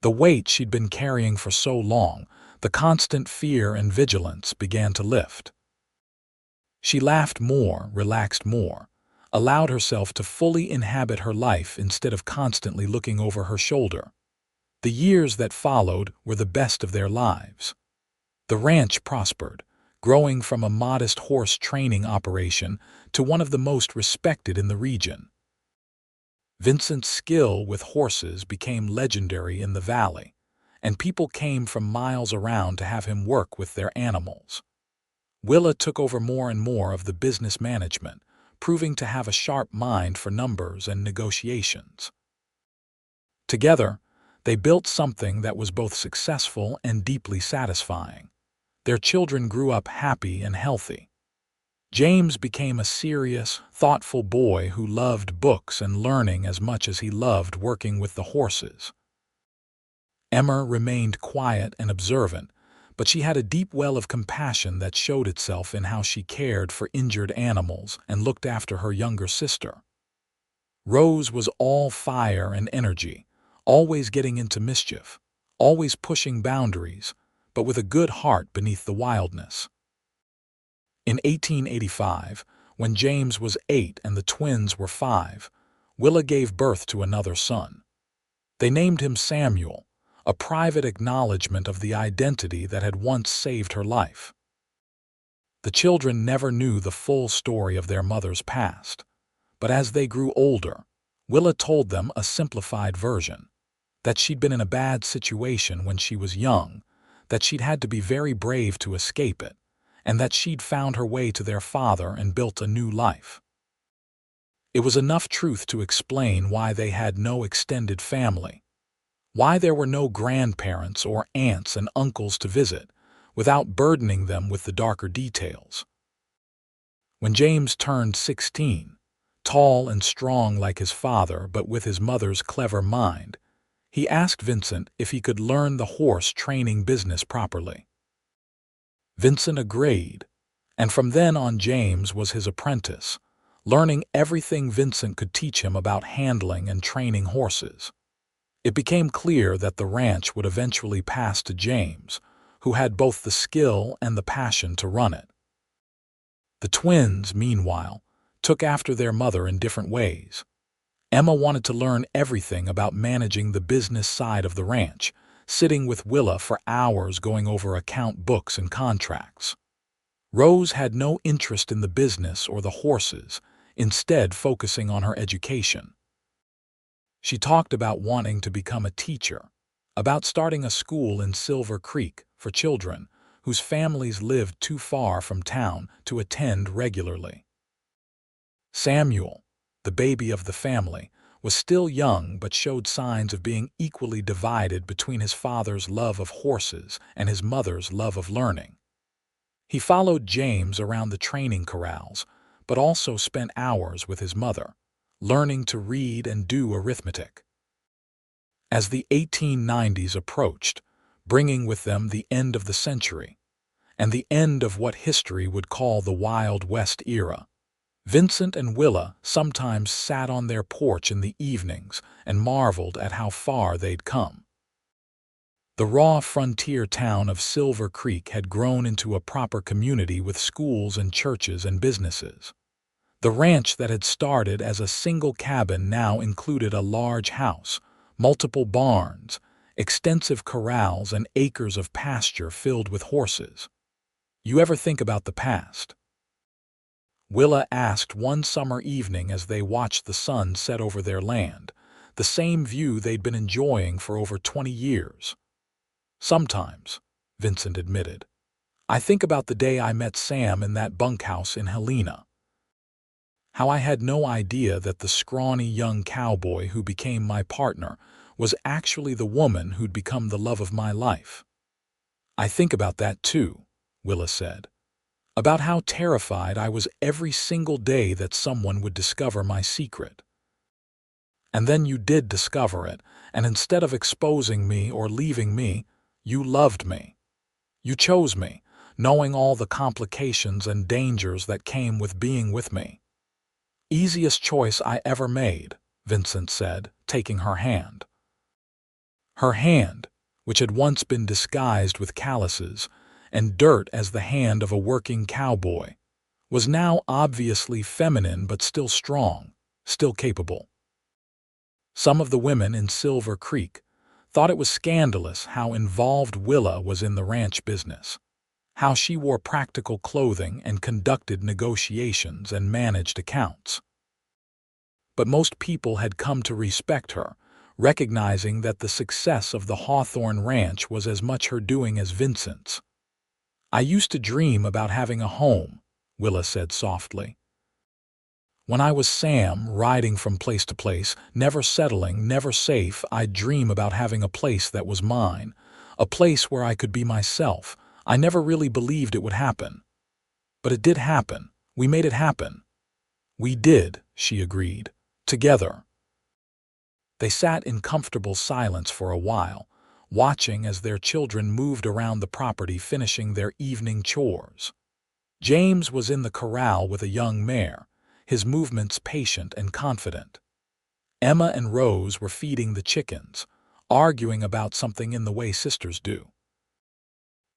The weight she'd been carrying for so long, the constant fear and vigilance, began to lift. She laughed more, relaxed more, allowed herself to fully inhabit her life instead of constantly looking over her shoulder. The years that followed were the best of their lives. The ranch prospered, growing from a modest horse training operation to one of the most respected in the region. Vincent's skill with horses became legendary in the valley, and people came from miles around to have him work with their animals. Willa took over more and more of the business management, proving to have a sharp mind for numbers and negotiations. Together, they built something that was both successful and deeply satisfying. Their children grew up happy and healthy. James became a serious, thoughtful boy who loved books and learning as much as he loved working with the horses. Emma remained quiet and observant, but she had a deep well of compassion that showed itself in how she cared for injured animals and looked after her younger sister. Rose was all fire and energy, always getting into mischief, always pushing boundaries, but with a good heart beneath the wildness. In 1885, when James was 8 and the twins were 5, Willa gave birth to another son. They named him Samuel, a private acknowledgement of the identity that had once saved her life. The children never knew the full story of their mother's past, but as they grew older, Willa told them a simplified version, that she'd been in a bad situation when she was young, that she'd had to be very brave to escape it, and that she'd found her way to their father and built a new life. It was enough truth to explain why they had no extended family, why there were no grandparents or aunts and uncles to visit, without burdening them with the darker details. When James turned 16, tall and strong like his father but with his mother's clever mind, he asked Vincent if he could learn the horse training business properly. Vincent agreed, and from then on James was his apprentice, learning everything Vincent could teach him about handling and training horses. It became clear that the ranch would eventually pass to James, who had both the skill and the passion to run it. The twins, meanwhile, took after their mother in different ways. Emma wanted to learn everything about managing the business side of the ranch, sitting with Willa for hours going over account books and contracts. Rose had no interest in the business or the horses, instead focusing on her education. She talked about wanting to become a teacher, about starting a school in Silver Creek for children whose families lived too far from town to attend regularly. Samuel, the baby of the family, was still young but showed signs of being equally divided between his father's love of horses and his mother's love of learning. He followed James around the training corrals, but also spent hours with his mother, learning to read and do arithmetic. As the 1890s approached, bringing with them the end of the century, and the end of what history would call the Wild West era, Vincent and Willa sometimes sat on their porch in the evenings and marveled at how far they'd come. The raw frontier town of Silver Creek had grown into a proper community with schools and churches and businesses. The ranch that had started as a single cabin now included a large house, multiple barns, extensive corrals, and acres of pasture filled with horses. You ever think about the past? Willa asked one summer evening as they watched the sun set over their land, the same view they'd been enjoying for over 20 years. Sometimes, Vincent admitted, I think about the day I met Sam in that bunkhouse in Helena. How I had no idea that the scrawny young cowboy who became my partner was actually the woman who'd become the love of my life. I think about that too, Willa said, about how terrified I was every single day that someone would discover my secret. And then you did discover it, and instead of exposing me or leaving me, you loved me. You chose me, knowing all the complications and dangers that came with being with me. Easiest choice I ever made, Vincent said, taking her hand. Her hand, which had once been disguised with calluses and dirt as the hand of a working cowboy, was now obviously feminine but still strong, still capable. Some of the women in Silver Creek thought it was scandalous how involved Willa was in the ranch business, how she wore practical clothing and conducted negotiations and managed accounts. But most people had come to respect her, recognizing that the success of the Hawthorne Ranch was as much her doing as Vincent's. I used to dream about having a home, Willa said softly. When I was Sam, riding from place to place, never settling, never safe, I'd dream about having a place that was mine, a place where I could be myself. I never really believed it would happen. But it did happen. We made it happen. We did, she agreed. Together. They sat in comfortable silence for a while, watching as their children moved around the property finishing their evening chores. James was in the corral with a young mare, his movements patient and confident. Emma and Rose were feeding the chickens, arguing about something in the way sisters do.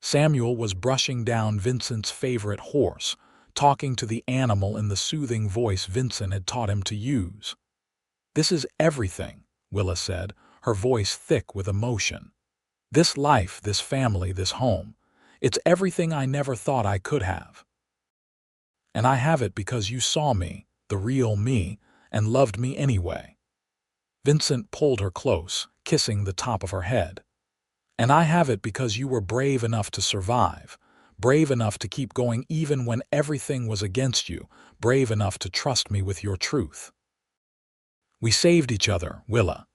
Samuel was brushing down Vincent's favorite horse, talking to the animal in the soothing voice Vincent had taught him to use. "This is everything," Willa said, her voice thick with emotion. "This life, this family, this home. It's everything I never thought I could have. And I have it because you saw me, the real me, and loved me anyway." Vincent pulled her close, kissing the top of her head. "And I have it because you were brave enough to survive, brave enough to keep going even when everything was against you, brave enough to trust me with your truth. We saved each other, Willa.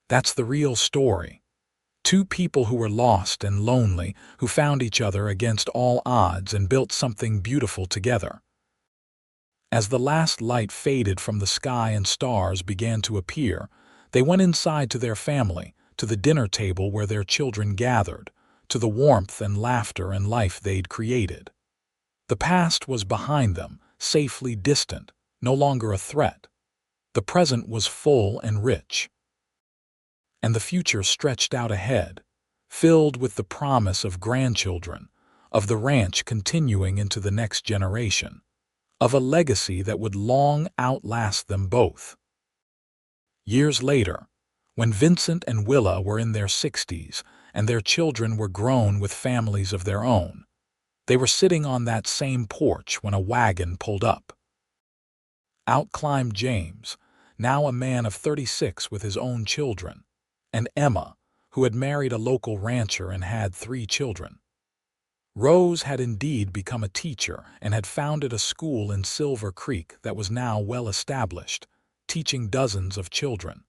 That's the real story. Two people who were lost and lonely, who found each other against all odds and built something beautiful together." As the last light faded from the sky and stars began to appear, they went inside to their family, to the dinner table where their children gathered, to the warmth and laughter and life they'd created. The past was behind them, safely distant, no longer a threat. The present was full and rich. And the future stretched out ahead, filled with the promise of grandchildren, of the ranch continuing into the next generation, of a legacy that would long outlast them both. Years later, when Vincent and Willa were in their 60s and their children were grown with families of their own, they were sitting on that same porch when a wagon pulled up. Out climbed James, now a man of 36 with his own children, and Emma, who had married a local rancher and had 3 children. Rose had indeed become a teacher and had founded a school in Silver Creek that was now well established, teaching dozens of children.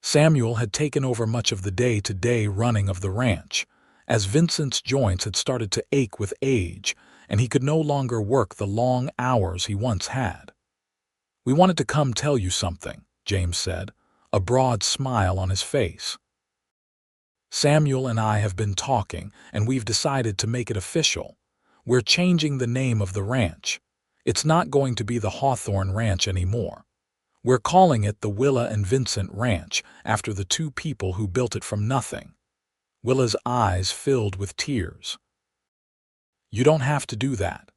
Samuel had taken over much of the day-to-day running of the ranch, as Vincent's joints had started to ache with age, and he could no longer work the long hours he once had. "We wanted to come tell you something," James said, a broad smile on his face. "Samuel and I have been talking, and we've decided to make it official. We're changing the name of the ranch. It's not going to be the Hawthorne Ranch anymore. We're calling it the Willa and Vincent Ranch, after the 2 people who built it from nothing." Willa's eyes filled with tears. "You don't have to do that."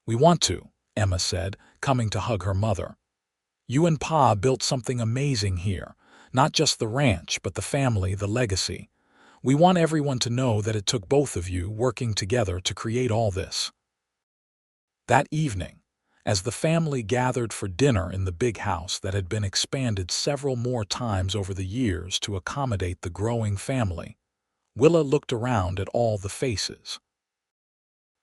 "We want to," Emma said, coming to hug her mother. "You and Pa built something amazing here, not just the ranch, but the family, the legacy. We want everyone to know that it took both of you working together to create all this." That evening, as the family gathered for dinner in the big house that had been expanded several more times over the years to accommodate the growing family, Willa looked around at all the faces.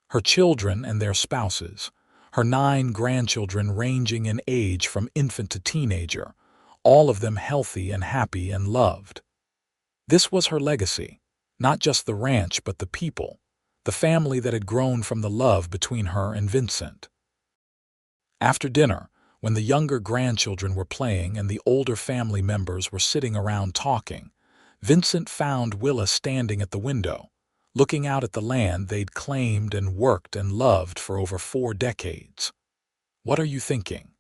Her children and their spouses, her 9 grandchildren ranging in age from infant to teenager, all of them healthy and happy and loved. This was her legacy, not just the ranch but the people, the family that had grown from the love between her and Vincent. After dinner, when the younger grandchildren were playing and the older family members were sitting around talking, Vincent found Willa standing at the window, looking out at the land they'd claimed and worked and loved for over 4 decades. "What are you thinking?"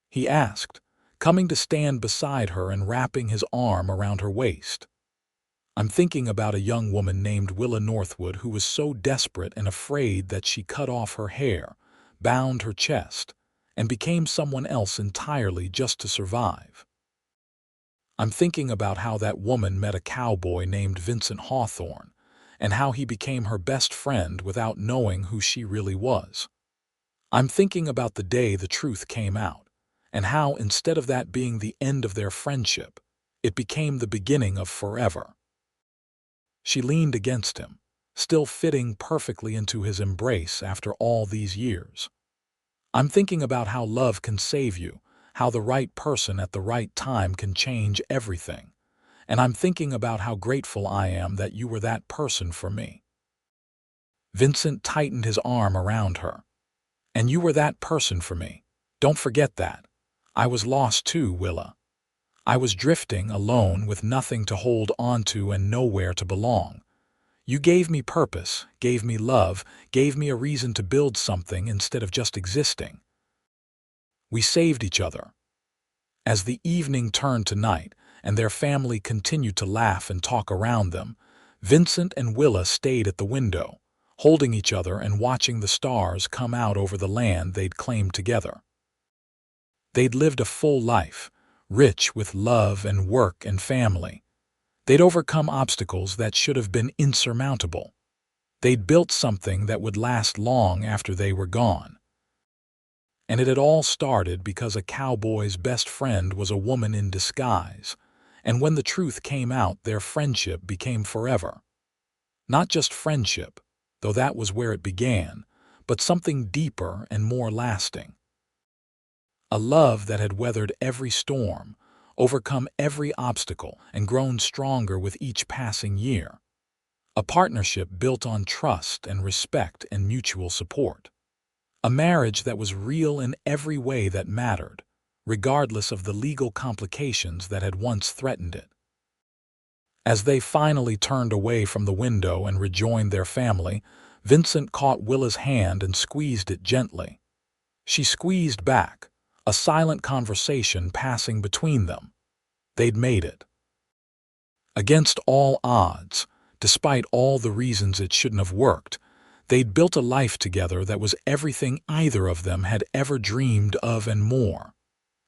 he asked, coming to stand beside her and wrapping his arm around her waist. "I'm thinking about a young woman named Willa Northwood who was so desperate and afraid that she cut off her hair, bound her chest, and became someone else entirely just to survive. I'm thinking about how that woman met a cowboy named Vincent Hawthorne, and how he became her best friend without knowing who she really was. I'm thinking about the day the truth came out, and how, instead of that being the end of their friendship, it became the beginning of forever." She leaned against him, still fitting perfectly into his embrace after all these years. I'm thinking about how love can save you, how the right person at the right time can change everything. And I'm thinking about how grateful I am that you were that person for me." Vincent tightened his arm around her. "And you were that person for me. Don't forget that. I was lost too, Willa. I was drifting alone with nothing to hold onto and nowhere to belong. You gave me purpose, gave me love, gave me a reason to build something instead of just existing. We saved each other." As the evening turned to night and their family continued to laugh and talk around them, Vincent and Willa stayed at the window, holding each other and watching the stars come out over the land they'd claimed together. They'd lived a full life, rich with love and work and family. They'd overcome obstacles that should have been insurmountable. They'd built something that would last long after they were gone. And it had all started because a cowboy's best friend was a woman in disguise, and when the truth came out, their friendship became forever. Not just friendship, though that was where it began, but something deeper and more lasting. A love that had weathered every storm, overcome every obstacle, and grown stronger with each passing year. A partnership built on trust and respect and mutual support. A marriage that was real in every way that mattered, regardless of the legal complications that had once threatened it. As they finally turned away from the window and rejoined their family, Vincent caught Willa's hand and squeezed it gently. She squeezed back, a silent conversation passing between them. They'd made it. Against all odds, despite all the reasons it shouldn't have worked, they'd built a life together that was everything either of them had ever dreamed of and more.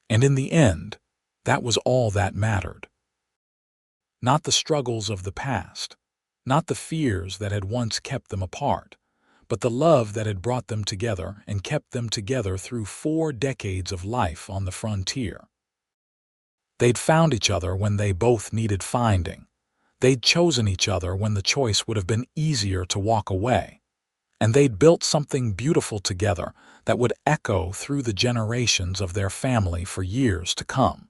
And in the end, that was all that mattered. Not the struggles of the past, not the fears that had once kept them apart, but the love that had brought them together and kept them together through 4 decades of life on the frontier. They'd found each other when they both needed finding. They'd chosen each other when the choice would have been easier to walk away. And they'd built something beautiful together that would echo through the generations of their family for years to come.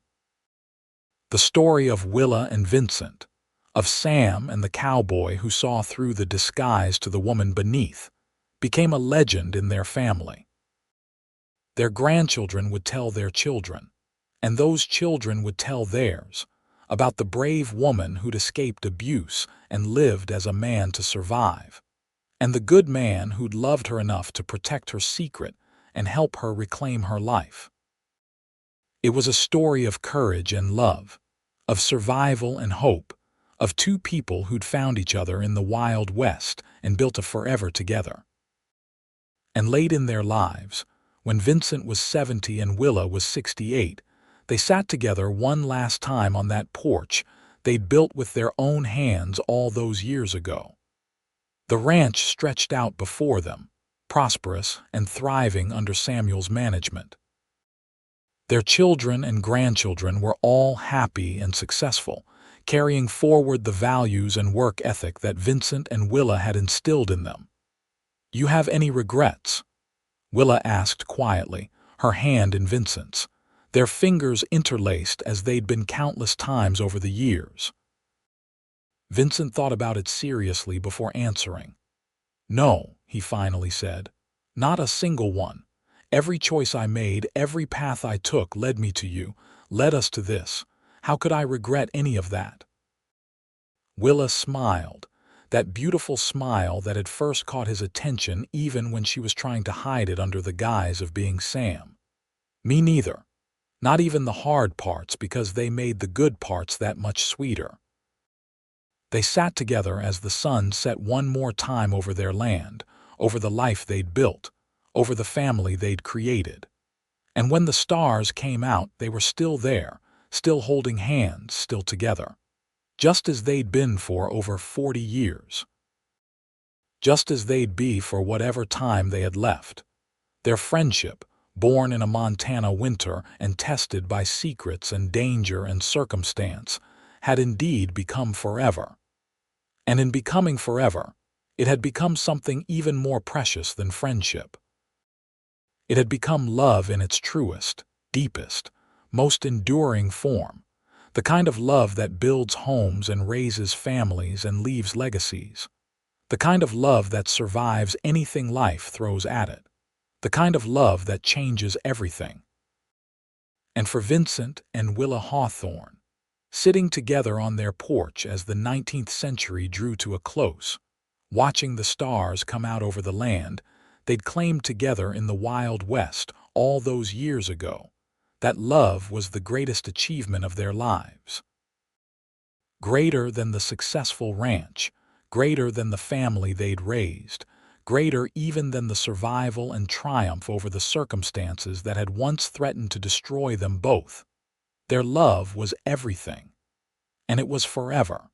The story of Willa and Vincent, of Sam and the cowboy who saw through the disguise to the woman beneath, became a legend in their family. Their grandchildren would tell their children, and those children would tell theirs, about the brave woman who'd escaped abuse and lived as a man to survive, and the good man who'd loved her enough to protect her secret and help her reclaim her life. It was a story of courage and love, of survival and hope, of 2 people who'd found each other in the Wild West and built a forever together. And late in their lives, when Vincent was 70 and Willa was 68, they sat together one last time on that porch they'd built with their own hands all those years ago. The ranch stretched out before them, prosperous and thriving under Samuel's management. Their children and grandchildren were all happy and successful, carrying forward the values and work ethic that Vincent and Willa had instilled in them. "You have any regrets?" Willa asked quietly, her hand in Vincent's, their fingers interlaced as they'd been countless times over the years. Vincent thought about it seriously before answering. "No," he finally said. "Not a single one. Every choice I made, every path I took led me to you, led us to this. How could I regret any of that?" Willa smiled, that beautiful smile that had first caught his attention even when she was trying to hide it under the guise of being Sam. "Me neither. Not even the hard parts, because they made the good parts that much sweeter." They sat together as the sun set one more time over their land, over the life they'd built, over the family they'd created. And when the stars came out, they were still there, still holding hands, still together. Just as they'd been for over 40 years. Just as they'd be for whatever time they had left. Their friendship, born in a Montana winter and tested by secrets and danger and circumstance, had indeed become forever. And in becoming forever, it had become something even more precious than friendship. It had become love in its truest, deepest, most enduring form, the kind of love that builds homes and raises families and leaves legacies, the kind of love that survives anything life throws at it, the kind of love that changes everything. And for Vincent and Willa Hawthorne, sitting together on their porch as the 19th century drew to a close, watching the stars come out over the land they'd claimed together in the Wild West all those years ago, that love was the greatest achievement of their lives. Greater than the successful ranch, greater than the family they'd raised, greater even than the survival and triumph over the circumstances that had once threatened to destroy them both. Their love was everything, and it was forever.